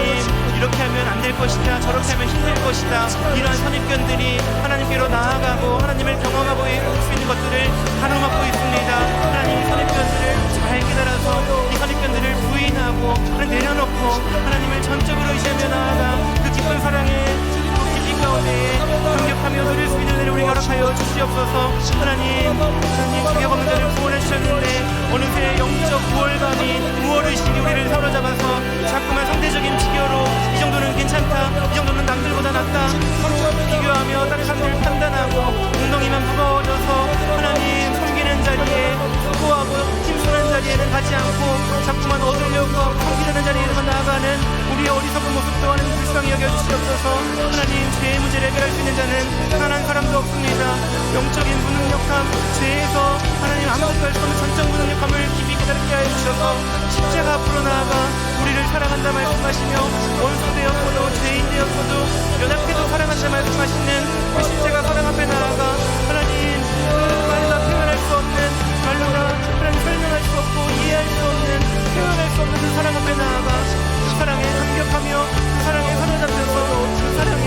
이렇게 하면 안 될 것이다, 저렇게 하면 힘들 것이다, 이러한 선입견들이 하나님께로 나아가고 하나님을 경험하고 수 있는 것들을 가로막고 있습니다. 하나님, 이 선입견들을 잘 깨달아서 이 선입견들을 부인하고 내려놓고 하나님을 전적으로 의지하며 나아가 그 깊은 사랑의 깊이 가운데 감격하며 누릴 수 있는 은혜를 우리가 허락하여 주시옵소서. 주시옵소서. 하나님 자격 없는 자를 구원해 주셨는데 어느새 영적 우월감이 우월의식이 우리를 사로잡아서 자꾸만 상대적인 비교로 이 정도는 괜찮다, 이 정도는 남들보다 낫다, 서로 비교하며 다른 사람들을 판단하고 엉덩이만 무거워져서 하나님 섬기는 자리에 수고하고 힘쓰는 자리에는 가지 않고 자꾸만 얻으려고 섬기려는 자리에만 나아가는 우리의 어리석은 모습 또한 불쌍히 여겨주시옵소서. 하나님 죄의 문제를 해결할 수 있는 자는 단 한 사람도 없습니다. 영적인 무능력함, 죄에서 하나님 아무것도 할 수 없는 전적 무능력함을 깊이 깨닫게 하여 주셔서 십자가 앞으로 나아가 우리를 사랑한다 말씀하시며 원수 되었고도 죄인 되었고도 연약해도 사랑한다 말씀하시는 그 십자가 사랑 앞에 나아가 하나님 그 말로 표현할 수 없는 말로나 하나님 설명할 수 없고 이해할 수 없는 표현할 수 없는 그 사랑 앞에 나아가 그 사랑에 감격하며 그 사랑에 사로잡혀서 그 사랑에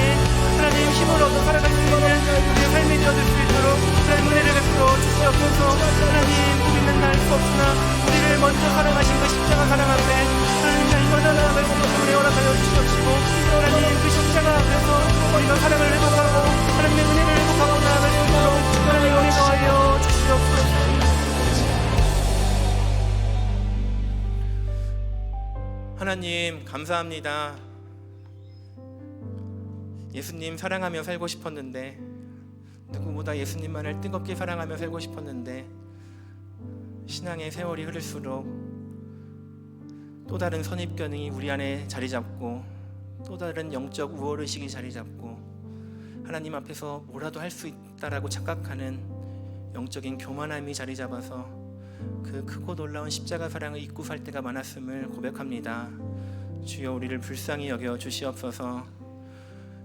하나님 힘을 얻어 살아갈 수 있는 우리의 삶이 되어줄 수 있도록 하나님 은혜를 베풀어 주시옵소서. 하나님 우리는 알 수 없으나 우리를 먼저 사랑하신 그 십자가 사랑 앞에 하나님 날마다 나아갈 수 있는 은혜 허락하여 주시옵시고 하나님 그 십자가 앞에서 우리가 사랑을 회복하고 하나님의 은혜를 회복하고 나아갈 수 있도록 하나님 은혜 더하여 주시옵소서. 하나님 감사합니다. 예수님 사랑하며 살고 싶었는데 누구보다 예수님만을 뜨겁게 사랑하며 살고 싶었는데 신앙의 세월이 흐를수록 또 다른 선입견이 우리 안에 자리 잡고 또 다른 영적 우월의식이 자리 잡고 하나님 앞에서 뭐라도 할 수 있다라고 착각하는 영적인 교만함이 자리 잡아서 그 크고 놀라운 십자가 사랑을 잊고 살 때가 많았음을 고백합니다. 주여 우리를 불쌍히 여겨 주시옵소서.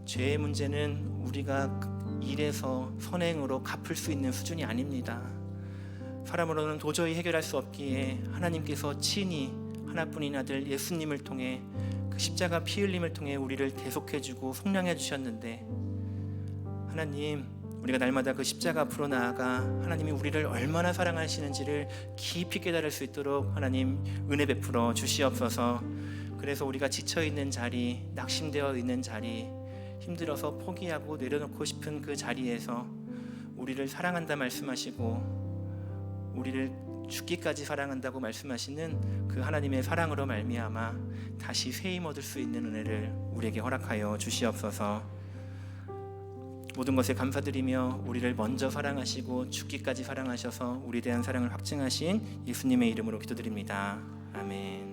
죄의 문제는 우리가 일에서 선행으로 갚을 수 있는 수준이 아닙니다. 사람으로는 도저히 해결할 수 없기에 하나님께서 친히 하나뿐인 아들 예수님을 통해 그 십자가 피 흘림을 통해 우리를 대속해주고 속량해 주셨는데 하나님 우리가 날마다 그 십자가 앞으로 나아가 하나님이 우리를 얼마나 사랑하시는지를 깊이 깨달을 수 있도록 하나님 은혜 베풀어 주시옵소서. 그래서 우리가 지쳐있는 자리, 낙심되어 있는 자리, 힘들어서 포기하고 내려놓고 싶은 그 자리에서 우리를 사랑한다 말씀하시고 우리를 죽기까지 사랑한다고 말씀하시는 그 하나님의 사랑으로 말미암아 다시 새 힘 얻을 수 있는 은혜를 우리에게 허락하여 주시옵소서. 모든 것에 감사드리며 우리를 먼저 사랑하시고 죽기까지 사랑하셔서 우리에 대한 사랑을 확증하신 예수님의 이름으로 기도드립니다. 아멘.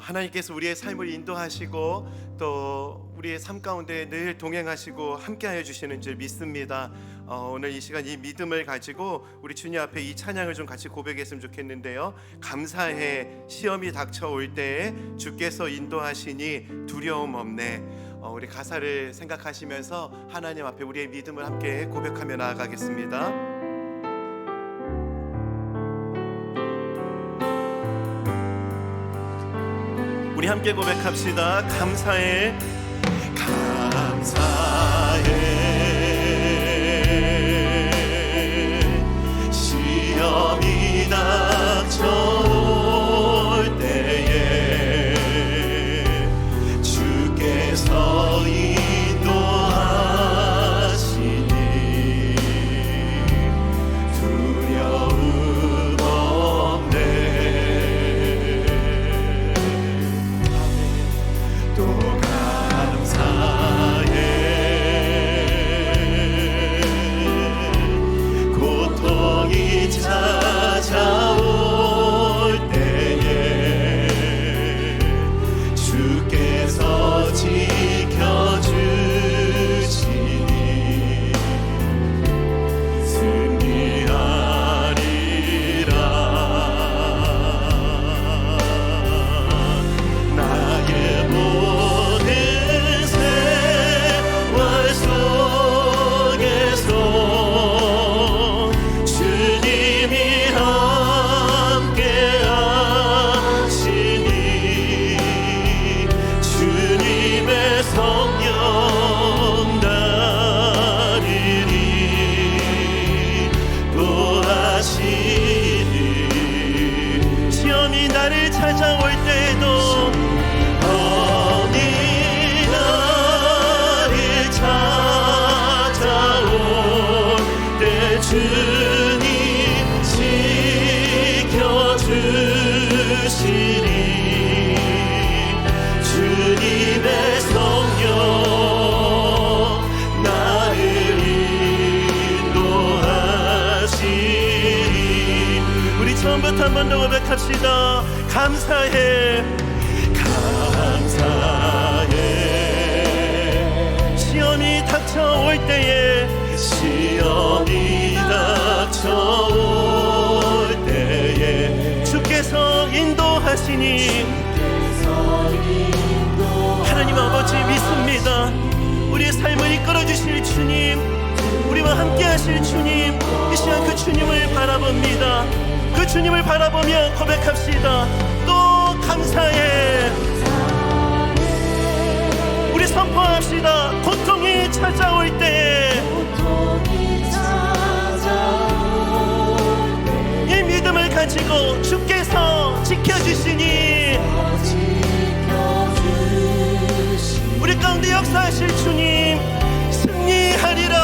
하나님께서 우리의 삶을 인도하시고 또 우리의 삶 가운데 늘 동행하시고 함께하여 주시는 줄 믿습니다. 오늘 이 시간 이 믿음을 가지고 우리 주님 앞에 이 찬양을 좀 같이 고백했으면 좋겠는데요. 감사해 시험이 닥쳐올 때에 주께서 인도하시니 두려움 없네. 우리 가사를 생각하시면서 하나님 앞에 우리의 믿음을 함께 고백하며 나아가겠습니다. 우리 함께 고백합시다. 감사해 시험이 닥쳐올 때에 주께서 인도하시니 두려움 없네. 또 감사해 주님의 성령 나를 인도하시니. 우리 처음부터 한 번 더 고백합시다. 감사해 감사해. 시험이 닥쳐올 때에 시험이 닥쳐올 때에 주께서 인도하시니 하나님 아버지 믿습니다. 우리의 삶을 이끌어주실 주님, 우리와 함께 하실 주님, 이 시간 그 주님을 바라봅니다. 그 주님을 바라보며 고백합시다. 또 감사해. 우리 선포합시다. 고통이 찾아올 때 이 믿음을 가지고 주께서 지켜주시니 우리 가운데 역사하실 주님 승리하리라.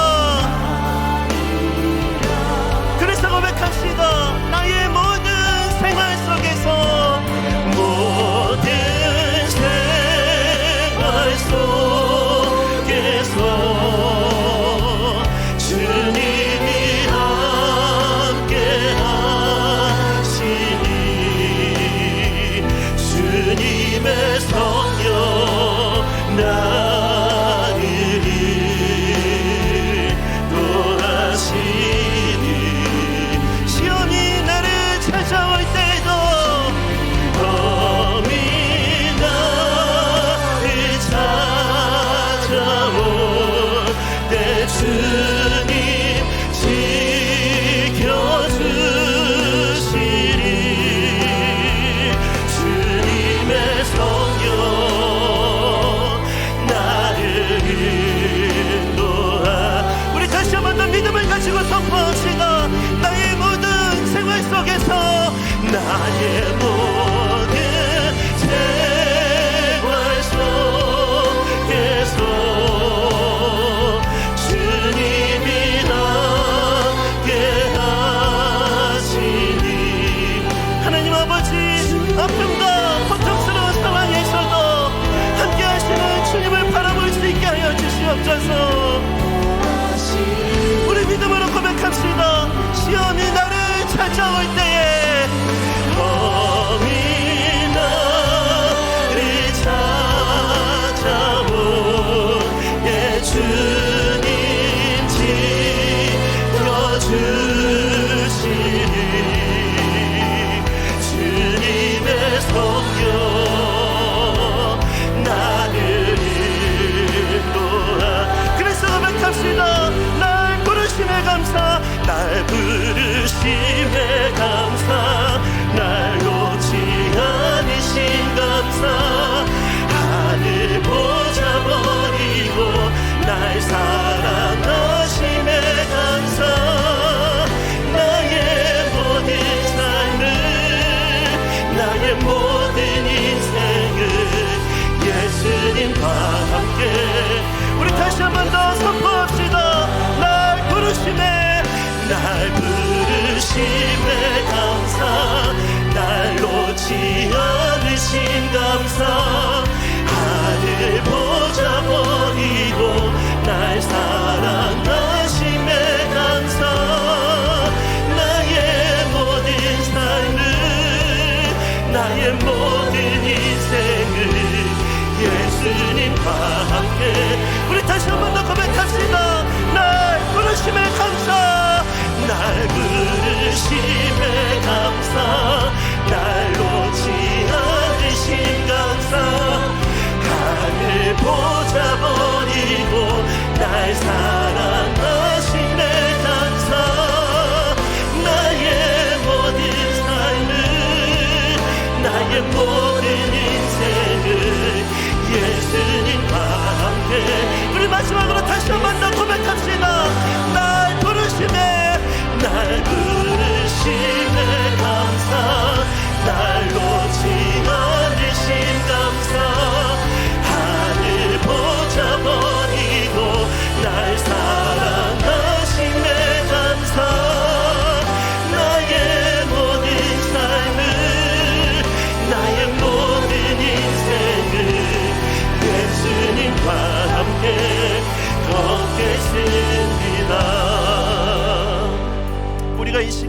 그래서 고백합시다. 나의 모든 생활 속에서 모든 생활 속에서 주님이 함께 하시니 주님의 성령 나를 인도하시니. 시험이 나를 찾아올 때도 범이 나를 찾아올 때 주님 지켜주시리. 주님의 성령 나를 인도하. 우리 다시 한 번 더 믿음을 가지고 선포합시다. 나의 모든 생활 속에서 나의 모든 생활 속에서 주님이 함께 하시니. 하나님 아버지 아픔과 고통스러운 상황에서도 함께 하시는 주님을 바라볼 수 있게 하여 주시옵소서. 우리 믿음으로 고백합시다. 시험이 나를 찾아올 때에 범이 나를 찾아올 때 주님 지켜주시니 주님의 성령 나를 인도하. 그래서 고백합시다. 날 부르심에 감사, 날 부르심에 감사, 날 놓지 않으신 감사, 하늘 보자 버리고 날 사랑하심에 감사. 나의 모든 삶을, 나의 모든 인생을 예수님과 함께. 우리 다시 한 번 더 선포합시다. 날 부르심에, 날 부르심에 감사, 날 놓지 않으신 감사, 하늘 보자 버리고 날 사랑하심에 감사. 나의 모든 삶을, 나의 모든 인생을 예수님과 함께. 우리 다시 한 번 더 고백합시다. 날 부르심에 감사, 날 부르심에 감사, 날 놓지 않으신 감사, 하늘 보자 버리고 날 사랑하심에 감사. 나의 모든 삶을, 나의 모든 인생을 예수님과 함께. 우리 마지막으로 다시 한 번 더 고백합시다. 날 부르심에, 날 부르심에 감사, 날 놓지 않으신 감사,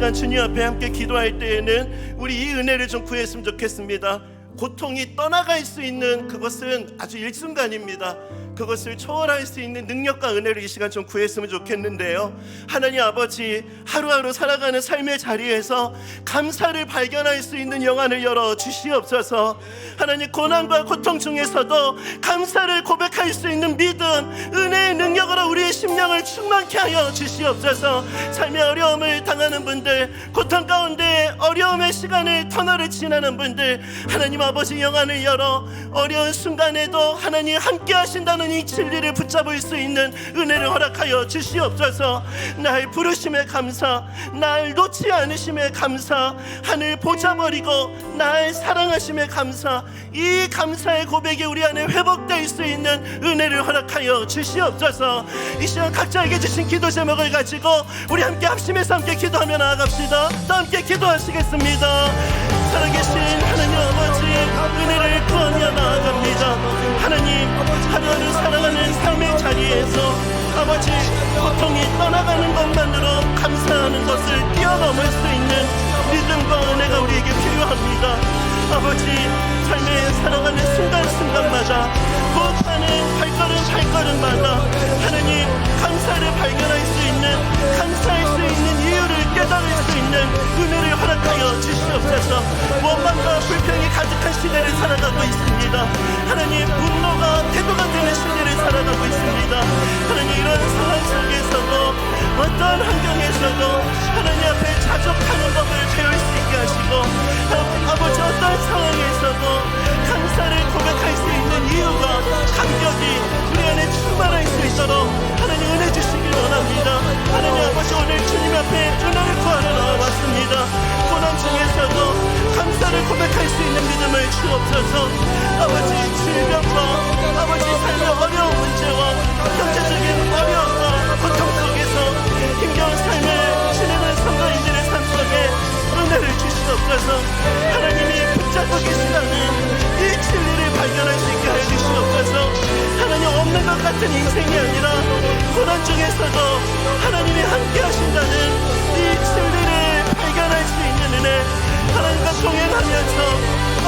시간 주님 앞에 함께 기도할 때에는 우리 이 은혜를 좀 구했으면 좋겠습니다. 고통이 떠나갈 수 있는 그것은 아주 일순간입니다. 그것을 초월할 수 있는 능력과 은혜를 이 시간 좀 구했으면 좋겠는데요. 하나님 아버지, 하루하루 살아가는 삶의 자리에서 감사를 발견할 수 있는 영안을 열어 주시옵소서. 하나님, 고난과 고통 중에서도 감사를 고백할 수 있는 믿음, 은혜의 능력으로 우리의 심령을 충만케 하여 주시옵소서. 삶의 어려움을 당하는 분들, 고통 가운데 어려움의 시간을 터널을 지나는 분들, 하나님 아버지 영안을 열어 어려운 순간에도 하나님 함께 하신다는 이 진리를 붙잡을 수 있는 은혜를 허락하여 주시옵소서. 날 부르심에 감사, 날 놓지 않으심에 감사, 하늘 보자버리고 날 사랑하심에 감사, 이 감사의 고백이 우리 안에 회복될 수 있는 은혜를 허락하여 주시옵소서. 이 시간 각자에게 주신 기도 제목을 가지고 우리 함께 합심해서 함께 기도하며 나아갑시다. 다 함께 기도하시겠습니다. 살아계신 하나님 아버지, 은혜를 구하며 나아갑니다. 하나님, 하루하루 살아가는 삶의 자리에서 아버지, 고통이 떠나가는 것만으로 감사하는 것을 뛰어넘을 수 있는 믿음과 은혜가 우리에게 필요합니다. 아버지, 삶에 살아가는 순간순간마다, 구속하는 발걸음마다 하나님 감사를 발견할 수 있는, 감사할 수 있는 이유를 깨달을 수 있는 은혜를 허락하여 주시옵소서. 원망과 불평이 가득한 시대를 살아가고 있습니다. 하나님, 분노가 태도가 되는 시대를 살아가고 있습니다. 하나님, 이런 상황 속에서도 어떤 환경에서도 하나님 앞에 자족하는 법을 배울 수 있게 하시고, 아버지, 어떤 상황에서도 감사를 고백할 수 있는 이유가, 감격이 우리 안에 충만할 수 있도록 하나님 은혜 주시길 원합니다. 하나님 아버지, 오늘 주님 앞에 은혜를 구하러 나와봤습니다. 고난 중에서도 감사를 고백할 수 있는 믿음을 주옵소서. 아버지, 질병과 아버지 삶의 어려운 문제와 경제적인 어려움과 고통 속에서 힘겨운 삶을 지내는 성도인들의 삶 속에 은혜를 주시옵소서. 하나님이 붙잡고 계시다는 이 진리를 발견할 수 있게 하여 주시옵소서. 하나님, 없는 것 같은 인생이 아니라 고난 중에서도 하나님이 함께 하신다는 이 진리를 발견할 수 있는 은혜, 하나님과 동행하면서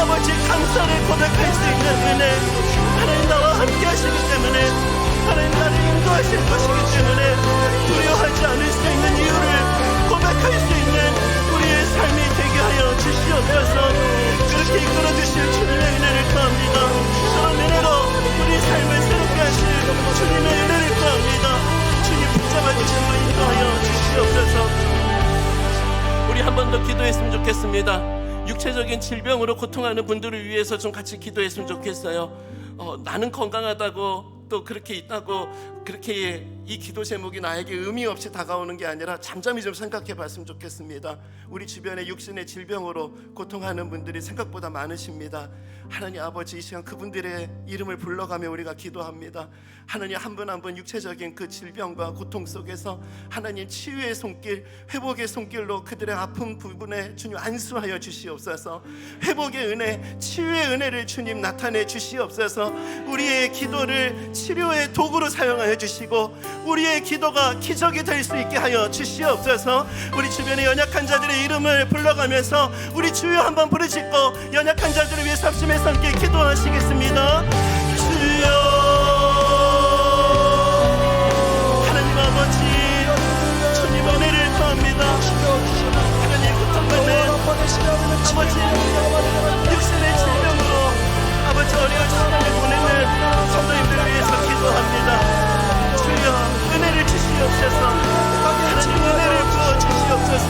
아버지 감사를 고백할 수 있는 은혜, 하나님 나와 함께 하시기 때문에, 하나님 나를 인도하실 것이기 때문에 두려워하지 않을 수 있는 이유를 고백할 수 있는 우리의 삶이 되게 하여 주시옵소서. 그렇게 이끌어주실 주님의 은혜를 구합니다. 그런 은혜로 우리 삶을 새롭게 하실 주님의 은혜를 구합니다. 주님 붙잡아주시고 인도하여 주시옵소서. 우리 한 번 더 기도했으면 좋겠습니다. 육체적인 질병으로 고통하는 분들을 위해서 좀 같이 기도했으면 좋겠어요. 나는 건강하다고 또 그렇게 있다고 그렇게 이 기도 제목이 나에게 의미 없이 다가오는 게 아니라 잠잠히 좀 생각해 봤으면 좋겠습니다. 우리 주변에 육신의 질병으로 고통하는 분들이 생각보다 많으십니다. 하나님 아버지, 이 시간 그분들의 이름을 불러가며 우리가 기도합니다. 하나님, 한 분 한 분 육체적인 그 질병과 고통 속에서 하나님 치유의 손길, 회복의 손길로 그들의 아픈 부분에 주님 안수하여 주시옵소서. 회복의 은혜, 치유의 은혜를 주님 나타내 주시옵소서. 우리의 기도를 치료의 도구로 사용하여 주시고 우리의 기도가 기적이 될 수 있게 하여 주시옵소서. 우리 주변의 연약한 자들의 이름을 불러가면서 우리 주여 한번 부르짖고 연약한 자들을 위해 합심해서 함께 기도하시겠습니다. 주여, 하나님 아버지, 주님 은혜를 구합니다. 하나님, 고통받는 아버지 육신의 질병으로 아버지 어려운 시간을 보내는 성도님들을 위해서 기도합니다. 주여, 은혜를 주시옵소서. 하나님, 은혜를 부어 주시옵소서.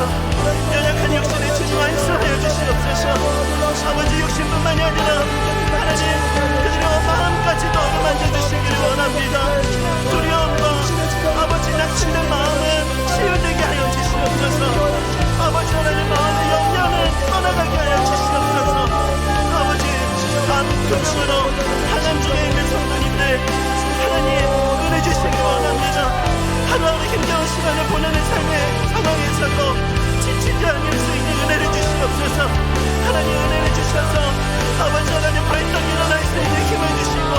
연약한 육신의 주님 안수하여 주시옵소서. 아버지, 육신뿐만이 아니라 하나님 그들의 마음까지도 어루만져 주시기를 원합니다. 두려움과 아버지 낙심된 마음은 치유되게 하여 주시옵소서. 아버지, 하나님 마음의 염려는 떠나가게 하여 주시옵소서. 아버지, 감금으로 한암 중에 있는 성도님들 하나님 은혜 주시기 원합니다. 하루하루 힘겨운 시간을 보내는 삶의 상황에서도 지치지 않을 수 있는 은혜를 주시옵소서. 하나님, 은혜를 주셔서 아버지 하나님 벌떡 일어날 수 있는 힘을 주시고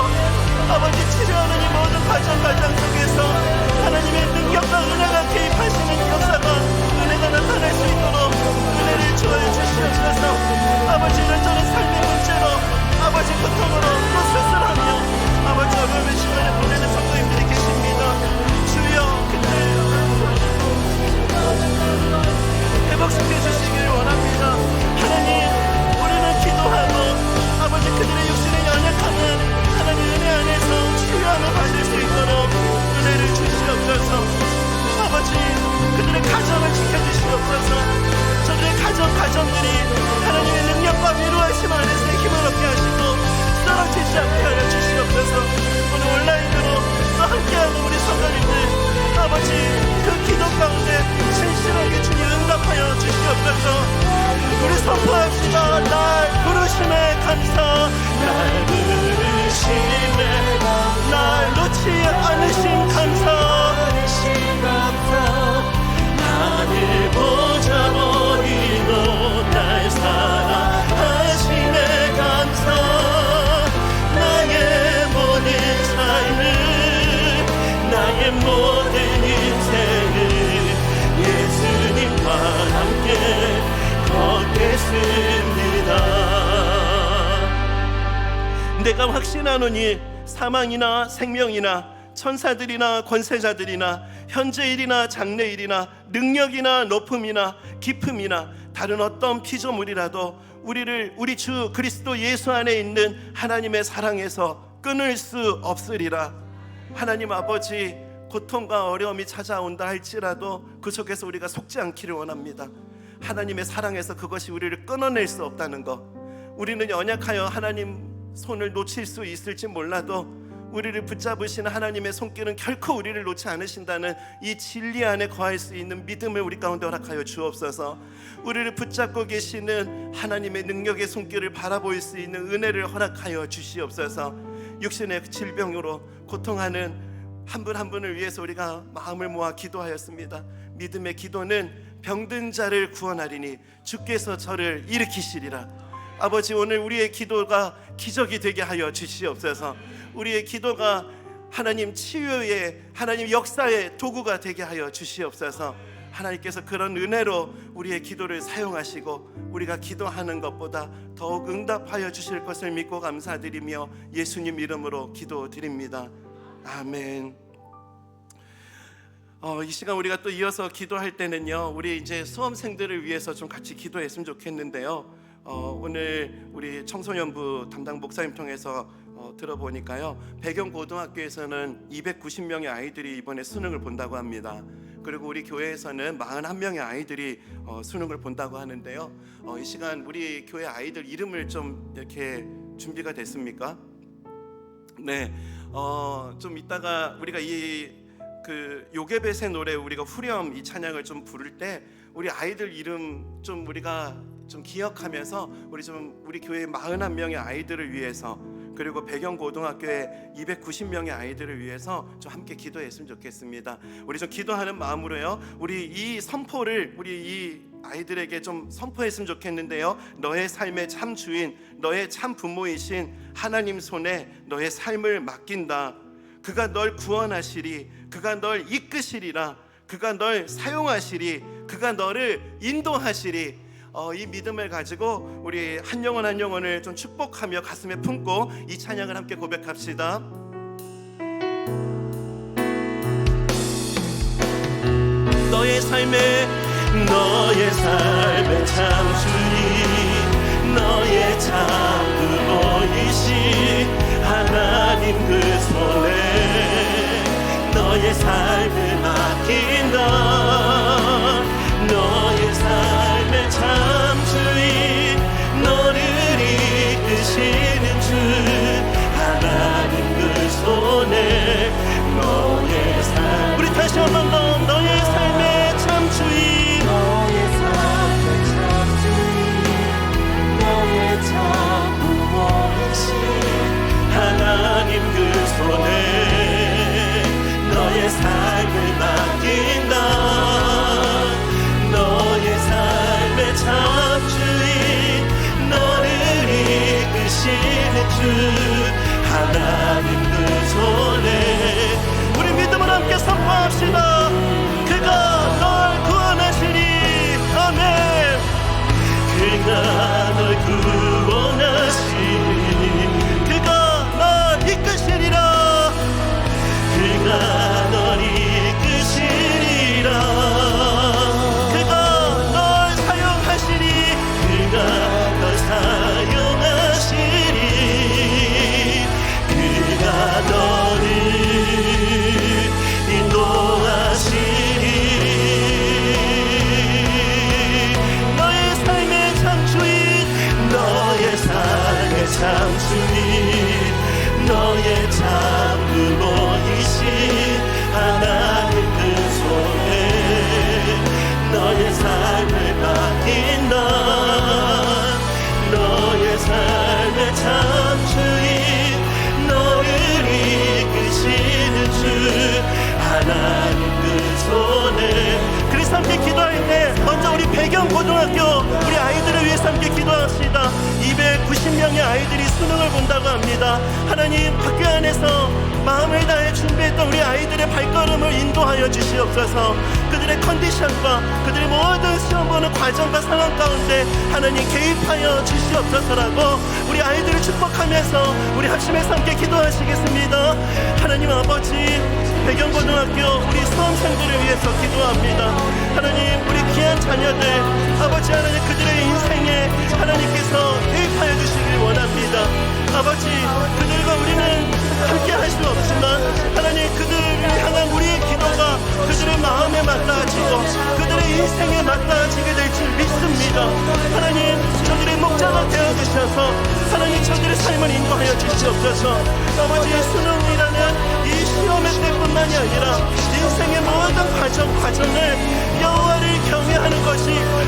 아버지 치료하는 이 모든 과정 속에서 하나님의 능력과 은혜가 개입하시는 역사가, 은혜가 나타날 수 있도록 내가 확신하노니 사망이나 생명이나 천사들이나 권세자들이나 현재일이나 장래일이나 능력이나 높음이나 깊음이나 다른 어떤 피조물이라도 우리 주 그리스도 예수 안에 있는 하나님의 사랑에서 끊을 수 없으리라. 하나님 아버지, 고통과 어려움이 찾아온다 할지라도 그 속에서 우리가 속지 않기를 원합니다. 하나님의 사랑에서 그것이 우리를 끊어낼 수 없다는 것. 우리는 연약하여 하나님 손을 놓칠 수 있을지 몰라도 우리를 붙잡으시는 하나님의 손길은 결코 우리를 놓지 않으신다는 이 진리 안에 거할 수 있는 믿음을 우리 가운데 허락하여 주옵소서. 우리를 붙잡고 계시는 하나님의 능력의 손길을 바라볼 수 있는 은혜를 허락하여 주시옵소서. 육신의 질병으로 고통하는 한 분 한 분을 위해서 우리가 마음을 모아 기도하였습니다. 믿음의 기도는 병든 자를 구원하리니 주께서 저를 일으키시리라. 아버지, 오늘 우리의 기도가 기적이 되게 하여 주시옵소서. 우리의 기도가 하나님 치유의, 하나님 역사의 도구가 되게 하여 주시옵소서. 하나님께서 그런 은혜로 우리의 기도를 사용하시고 우리가 기도하는 것보다 더욱 응답하여 주실 것을 믿고 감사드리며 예수님 이름으로 기도드립니다. 아멘. 이 시간 우리가 또 이어서 기도할 때는요, 우리 이제 수험생들을 위해서 좀 같이 기도했으면 좋겠는데요. 오늘 우리 청소년부 담당 목사님 통해서 들어보니까요, 배경고등학교에서는 290명의 아이들이 이번에 수능을 본다고 합니다. 그리고 우리 교회에서는 41명의 아이들이 수능을 본다고 하는데요. 이 시간 우리 교회 아이들 이름을 좀 이렇게 준비가 됐습니까? 네, 좀 이따가 우리가 요게벳의 노래, 우리가 후렴 이 찬양을 좀 부를 때 우리 아이들 이름 좀 우리가 좀 기억하면서 우리 교회 41명의 아이들을 위해서, 그리고 배경고등학교의 290명의 아이들을 위해서 좀 함께 기도했으면 좋겠습니다. 우리 좀 기도하는 마음으로요, 우리 이 선포를 우리 이 아이들에게 좀 선포했으면 좋겠는데요. 너의 삶의 참 주인, 너의 참 부모이신 하나님 손에 너의 삶을 맡긴다. 그가 널 구원하시리, 그가 널 이끄시리라, 그가 널 사용하시리, 그가 너를 인도하시리. 이 믿음을 가지고 우리 한 영혼 한 영혼을 좀 축복하며 가슴에 품고 이 찬양을 함께 고백합시다. 너의 삶의 참 주인, 너의 참 부모이신 하나님 그 손에 너의 삶을 맡긴다. 너의 삶의 참 주인, 너를 이끄시는 주 하나님 그 손에 너의 삶. 우리 다시 한번 더 너의 삶의 참 주인, 너의 삶의 참 주인, 너의 참 부모이신 하나님 그 손에 너의 삶을 맡긴다. 너의 삶의 참 주인, 너를 이끄시는 주 하나님 그 손에. 우리 믿음을 함께 선포합시다. 그가 널 구원하시리. 아멘. 그가 널 구원하시리, 그가 널 이끄시리라, 그가 널 이끄시리라, 그가 널 사용하시리, 그가 널 사용하시리, 그가 너를 인도하시리. 너의 삶의 참 주인, 너의 삶의 참 주인, 너의 참 부모이신 하나님 그 손에 너의 삶을 맡긴다. 너의 삶의 참 주인, 너를 이끄시는 주 하나님 그 손에. 그래서 함께 기도할 때 먼저 우리 배경고등학교 우리 아이들을 위해서 함께 기도합시다. 290명의 아이들이 수능을 본다고 합니다. 하나님, 학교 안에서 마음을 다해 준비했던 우리 아이들의 발걸음을 인도하여 주시옵소서. 그들의 컨디션과 그들의 모든 시험 보는 과정과 상황 가운데 하나님 개입하여 주시옵소서라고 우리 아이들을 축복하면서 우리 합심해서 함께 기도하시겠습니다. 하나님 아버지, 배경고등학교 우리 수험생들을 위해서 기도합니다. 하나님, 우리 귀한 자녀들 아버지 하나님, 그들의 인생에 하나님께서 개입하여 주시길 원합니다. 아버지, 그들과 우리는 함께 할 수 없지만 하나님, 그들을 향한 우리의 기도가 그들의 마음에 맞닿아지고 그들의 인생에 맞닿아지게 될 줄 믿습니다. 하나님, 저들의 목자가 되어주셔서 하나님, 저들의 삶을 인도하여 주시옵소서. 아버지, 수능이라는 이 시험의 때뿐만이 아니라 인생의 모든 과정을 여호와를 경외하는 것이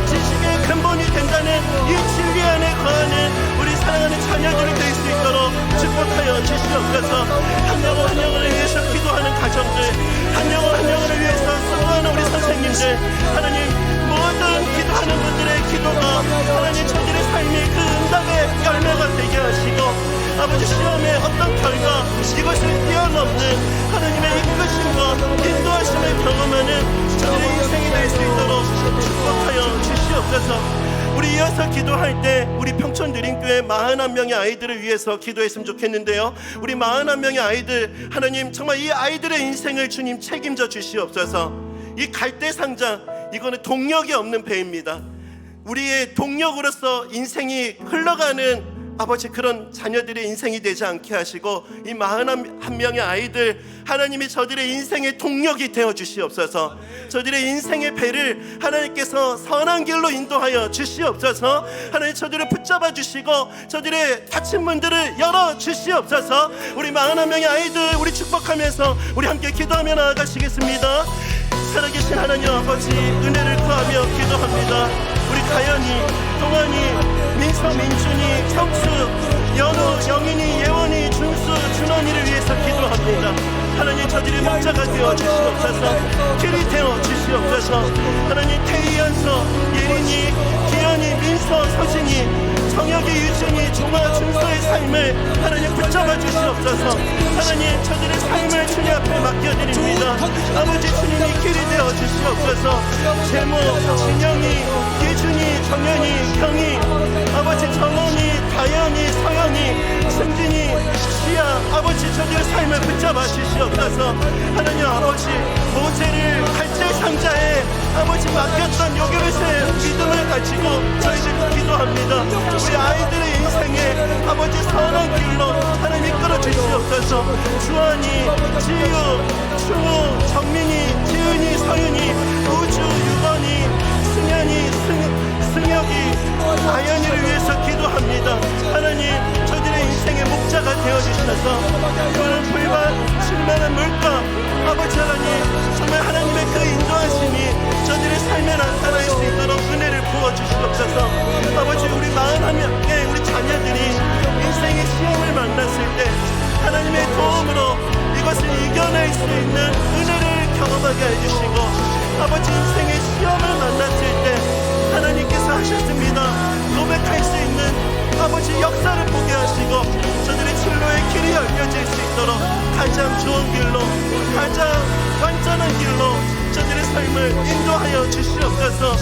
지식의 근본이 된다는 이 진리 안에 거하는 우리 사랑하는 자녀들이 될 수 있도록 축복하여 주시옵소서. 한 영혼 한 영혼을 위해서 기도하는 가정들, 한 영혼 한 영혼을 위해서 수고하는 우리 선생님들, 하나님, 모든 기도하는 분들의 기도가 하나님, 저들의 삶이 그 응답의 열매가 되게 하시고 아버지, 시험의 어떤 결과 이것을 뛰어넘는 하나님의 이끄심과 인도하심을 경험하는 저들의 인생이 될 수 있도록 축복하여 주시옵소서. 우리 이어서 기도할 때 우리 평촌 드림교회 41명의 아이들을 위해서 기도했으면 좋겠는데요. 우리 41명의 아이들, 하나님, 정말 이 아이들의 인생을 주님 책임져 주시옵소서. 이 갈대상자, 이거는 동력이 없는 배입니다. 우리의 동력으로서 인생이 흘러가는 아버지, 그런 자녀들의 인생이 되지 않게 하시고 이 41명의 아이들, 하나님이 저들의 인생의 동력이 되어 주시옵소서. 저들의 인생의 배를 하나님께서 선한 길로 인도하여 주시옵소서. 하나님, 저들을 붙잡아 주시고 저들의 닫힌 문들을 열어 주시옵소서. 우리 41명의 아이들 우리 축복하면서 우리 함께 기도하며 나아가시겠습니다. 살아계신 하나님 아버지, 은혜를 구하며 기도합니다. 우리 가연이, 동환이, 민서, 민준이, 청수, 연우, 영인이, 예원이, 준수, 준원이를 위해서 기도합니다. 하나님, 저들이 목자가 되어 주시옵소서. 길이 되어 주시옵소서. 하나님, 태희연서, 예린이, 기현이, 민서, 서진이, 정혁이, 유진이, 종아, 준서의 삶을 하나님 붙잡아 주시옵소서. 하나님, 저들의 삶을 주님 앞에 맡겨드립니다. 아버지, 주님이 길이 되어 주시옵소서. 제모, 진영이, 예준이, 정연이, 경이, 아버지, 정원이, 다현이, 서영이, 승진이, 시아, 아버지, 저들의 삶을 붙잡아 주시옵소서. 하나님 아버지, 모세를 갈대 상자에 아버지 맡겼던 요 그릇의 믿음을 가지고 저희들 기도합니다. 우리 아이들의 인생에 아버지 선한 길로 하나님 이끌어 주시옵소서. 주환이, 지유, 충우, 정민이, 지은이, 서윤이, 우주, 유건이, 승현이, 승혁이, 아연이를 위해서 기도합니다. 하나님, 저들의 인생의 목자가 되어주셔서 그런 불만, 실만한 물가, 아버지 하나님, 정말 하나님의 그 인도하심이 저들의 삶에 나타날 수 있도록 은혜를 부어주시옵소서. 아버지, 우리 41명의 우리 자녀들이 인생의 시험을 만났을 때 하나님의 도움으로 이것을 이겨낼 수 있는 은혜를 경험하게 해주시고, 아버지, 인생의 시험을 만났을 때 하나님께서 하셨습니다. 고백할 수 있는 아버지 역사를 보게 하시고 저들의 진로의 길이 열려질 수 있도록 가장 좋은 길로, 가장 완전한 길로 저들의 삶을 인도하여 주시옵소서.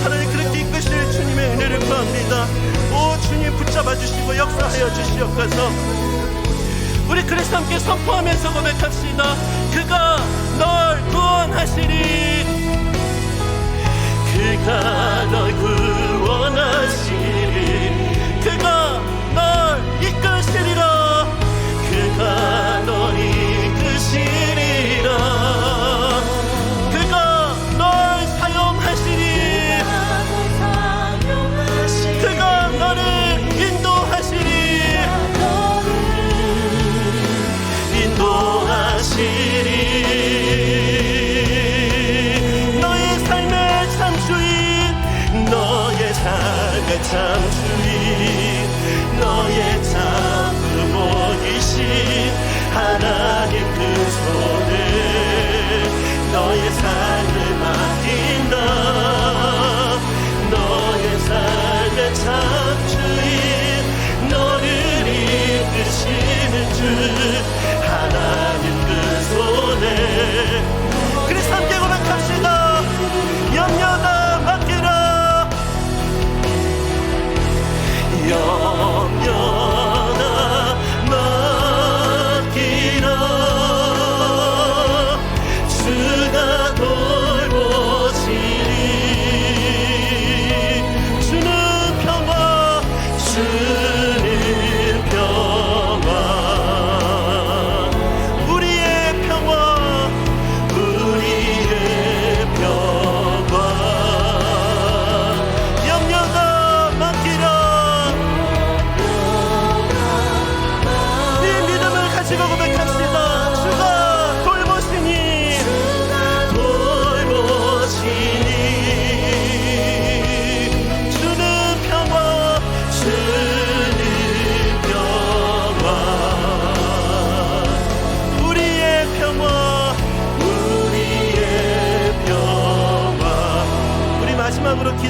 하나님, 그렇게 이끄실 주님의 은혜를 구합니다. 오 주님, 붙잡아 주시고 역사하여 주시옵소서. 우리 그래서 함께 선포하면서 고백합시다. 그가 널 구원하시리. 그가 널 구원하시리. 그가 널 이끄시리라. 그가 널 이끄시리라. 그가 널 사용하시리. 그가 너를 인도하시리. 인도하시리. 너의 삶의 참 주인, 너의 삶의 참 주인, 너의 참 부모이신 하나님 그 손에 너의 삶을 맡긴다. 너의 삶의 참 주인, 너를 이끄시는 주 하나님 그 손에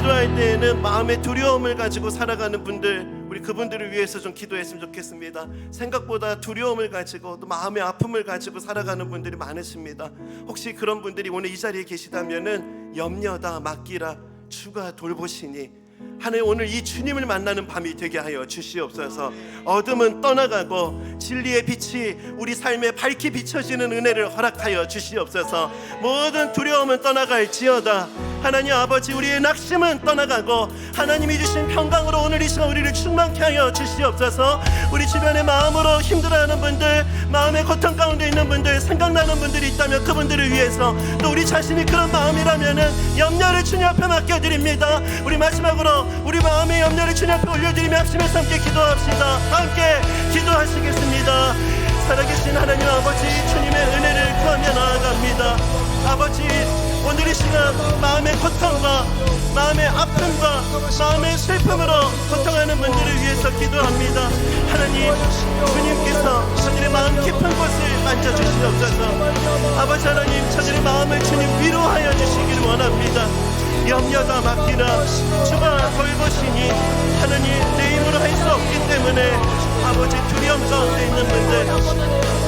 기도할 때에는 마음의 두려움을 가지고 살아가는 분들, 우리 그분들을 위해서 좀 기도했으면 좋겠습니다. 생각보다 두려움을 가지고 또 마음의 아픔을 가지고 살아가는 분들이 많으십니다. 혹시 그런 분들이 오늘 이 자리에 계시다면은 염려다 맡기라 주가 돌보시니 하나님 오늘 이 주님을 만나는 밤이 되게 하여 주시옵소서. 어둠은 떠나가고 진리의 빛이 우리 삶에 밝게 비춰지는 은혜를 허락하여 주시옵소서. 모든 두려움은 떠나갈지어다. 하나님 아버지, 우리의 낙심은 떠나가고 하나님이 주신 평강으로 오늘 이 시간 우리를 충만케 하여 주시옵소서. 우리 주변에 마음으로 힘들어하는 분들, 마음의 고통 가운데 있는 분들, 생각나는 분들이 있다면 그분들을 위해서, 또 우리 자신이 그런 마음이라면은 염려를 주님 앞에 맡겨드립니다. 우리 마지막으로 우리 마음의 염려를 주님 앞에 올려드리며 합심해서 함께 기도합시다. 함께 기도하시겠습니다. 살아계신 하나님 아버지, 주님의 은혜를 구하며 나아갑니다. 아버지, 오늘 이 시간 마음의 고통과 마음의 아픔과 마음의 슬픔으로 고통하는 분들을 위해서 기도합니다. 하나님, 주님께서 저들의 마음 깊은 곳을 만져주시옵소서. 아버지 하나님, 저들의 마음을 주님 위로하여 주시기를 원합니다. 염려가 맡기라 주가 돌보시니 하나님, 내 힘으로 할 수 없기 때문에 아버지 두려움 가운데 있는 분들,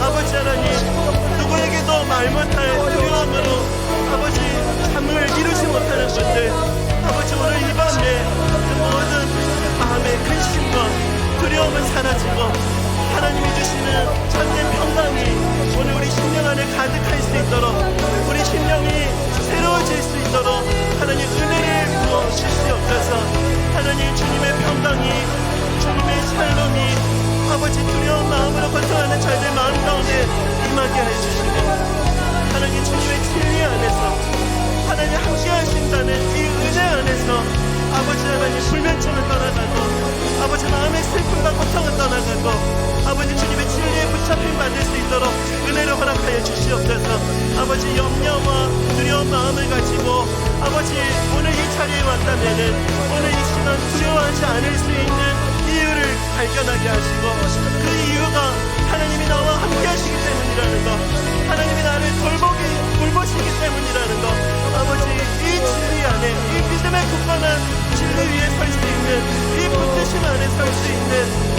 아버지 하나님, 누구에게도 말 못할 두려움으로 아버지 잠을 이루지 못하는 분들, 아버지 오늘 이 밤에 그 모든 마음의 근심과 두려움은 사라지고 하나님이 주시는 참된 평강이 오늘 우리 심령 안에 가득할 수 있도록, 우리 심령이 새로워질 수 있도록 하나님 은혜를 부어 주시옵소서. 하나님, 주님의 평강이, 주님의 샬롬이 아버지 두려운 마음으로 고통하는 자들 마음 가운데 임하게 해주시고, 하나님 주님의 진리 안에서 하나님 함께 하신다는 이 은혜 안에서 아버지 하나님 불면증은 떠나가고 아버지 마음의 슬픔과 고통은 떠나가고 아버지 주님의 진리에 붙잡힘 받을 수 있도록 은혜를 허락하여 주시옵소서. 아버지 염려와 두려운 마음을 가지고 아버지 오늘 이 자리에 왔다면은 오늘 이 시간 두려워하지 않을 수 있는 이유를 발견하게 하시고, 그 이유가 하나님이 나와 함께 하시기 때문이라는 것, 하나님이 나를 돌보시기 때문이라는 것, 아버지 이 진리 안에, 이 믿음의 굳건한 진리 위에 설 수 있는, 이 붙드심 안에 설 수 있는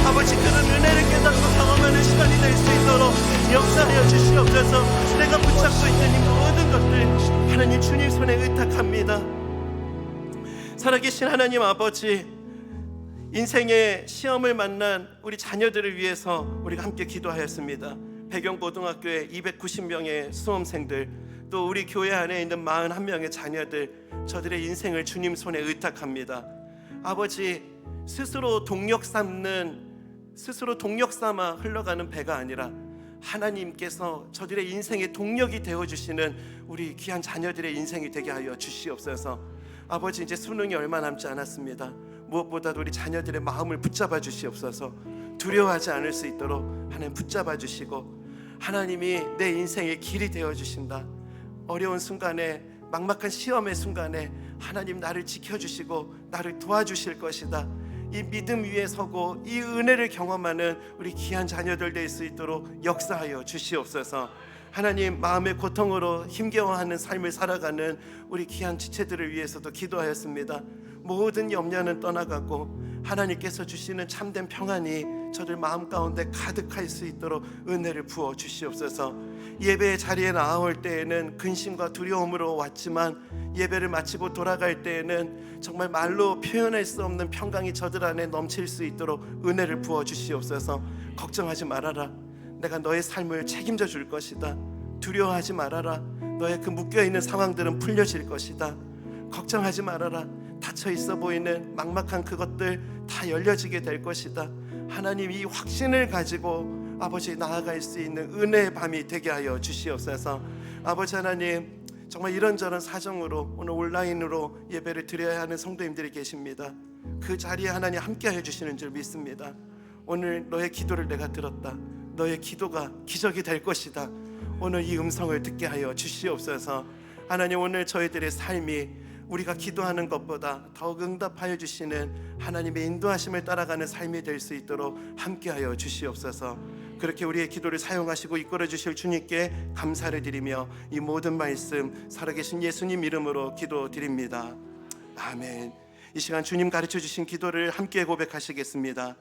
아버지 그런 은혜를 깨닫고 경험하는 시간이 될 수 있도록 역사하여 주시옵소서. 내가 붙잡고 있는 이 모든 것들 하나님 주님 손에 의탁합니다. 살아계신 하나님 아버지, 인생의 시험을 만난 우리 자녀들을 위해서 우리가 함께 기도하였습니다. 배경고등학교의 290명의 수험생들, 또 우리 교회 안에 있는 41명의 자녀들, 저들의 인생을 주님 손에 의탁합니다. 아버지, 스스로 동력 삼아 흘러가는 배가 아니라 하나님께서 저들의 인생의 동력이 되어주시는 우리 귀한 자녀들의 인생이 되게 하여 주시옵소서. 아버지, 이제 수능이 얼마 남지 않았습니다. 무엇보다도 우리 자녀들의 마음을 붙잡아 주시옵소서. 두려워하지 않을 수 있도록 하나님 붙잡아 주시고, 하나님이 내 인생의 길이 되어 주신다. 어려운 순간에, 막막한 시험의 순간에 하나님 나를 지켜주시고 나를 도와주실 것이다. 이 믿음 위에 서고 이 은혜를 경험하는 우리 귀한 자녀들 될 수 있도록 역사하여 주시옵소서. 하나님, 마음의 고통으로 힘겨워하는 삶을 살아가는 우리 귀한 지체들을 위해서도 기도하였습니다. 모든 염려는 떠나가고 하나님께서 주시는 참된 평안이 저들 마음 가운데 가득할 수 있도록 은혜를 부어 주시옵소서. 예배의 자리에 나올 때에는 근심과 두려움으로 왔지만 예배를 마치고 돌아갈 때에는 정말 말로 표현할 수 없는 평강이 저들 안에 넘칠 수 있도록 은혜를 부어 주시옵소서. 걱정하지 말아라, 내가 너의 삶을 책임져 줄 것이다. 두려워하지 말아라, 너의 그 묶여있는 상황들은 풀려질 것이다. 걱정하지 말아라, 닫혀 있어 보이는 막막한 그것들 다 열려지게 될 것이다. 하나님, 이 확신을 가지고 아버지 나아갈 수 있는 은혜의 밤이 되게 하여 주시옵소서. 아버지 하나님, 정말 이런저런 사정으로 오늘 온라인으로 예배를 드려야 하는 성도님들이 계십니다. 그 자리에 하나님 함께 해주시는 줄 믿습니다. 오늘 너의 기도를 내가 들었다. 너의 기도가 기적이 될 것이다. 오늘 이 음성을 듣게 하여 주시옵소서. 하나님, 오늘 저희들의 삶이 우리가 기도하는 것보다 더욱 응답하여 주시는 하나님의 인도하심을 따라가는 삶이 될 수 있도록 함께하여 주시옵소서. 그렇게 우리의 기도를 사용하시고 이끌어 주실 주님께 감사를 드리며 이 모든 말씀 살아계신 예수님 이름으로 기도드립니다. 아멘. 이 시간 주님 가르쳐 주신 기도를 함께 고백하시겠습니다.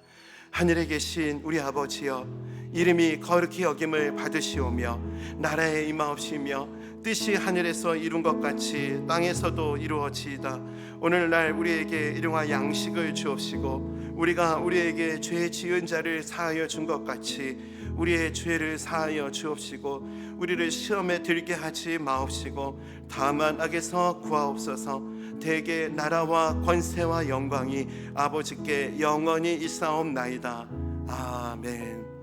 하늘에 계신 우리 아버지여, 이름이 거룩히 여김을 받으시오며 나라에 임하옵시며 뜻이 하늘에서 이룬 것 같이 땅에서도 이루어지이다. 오늘날 우리에게 일용할 양식을 주옵시고 우리가 우리에게 죄 지은 자를 사하여 준 것 같이 우리의 죄를 사하여 주옵시고 우리를 시험에 들게 하지 마옵시고 다만 악에서 구하옵소서. 대개 나라와 권세와 영광이 아버지께 영원히 있사옵나이다. 아멘.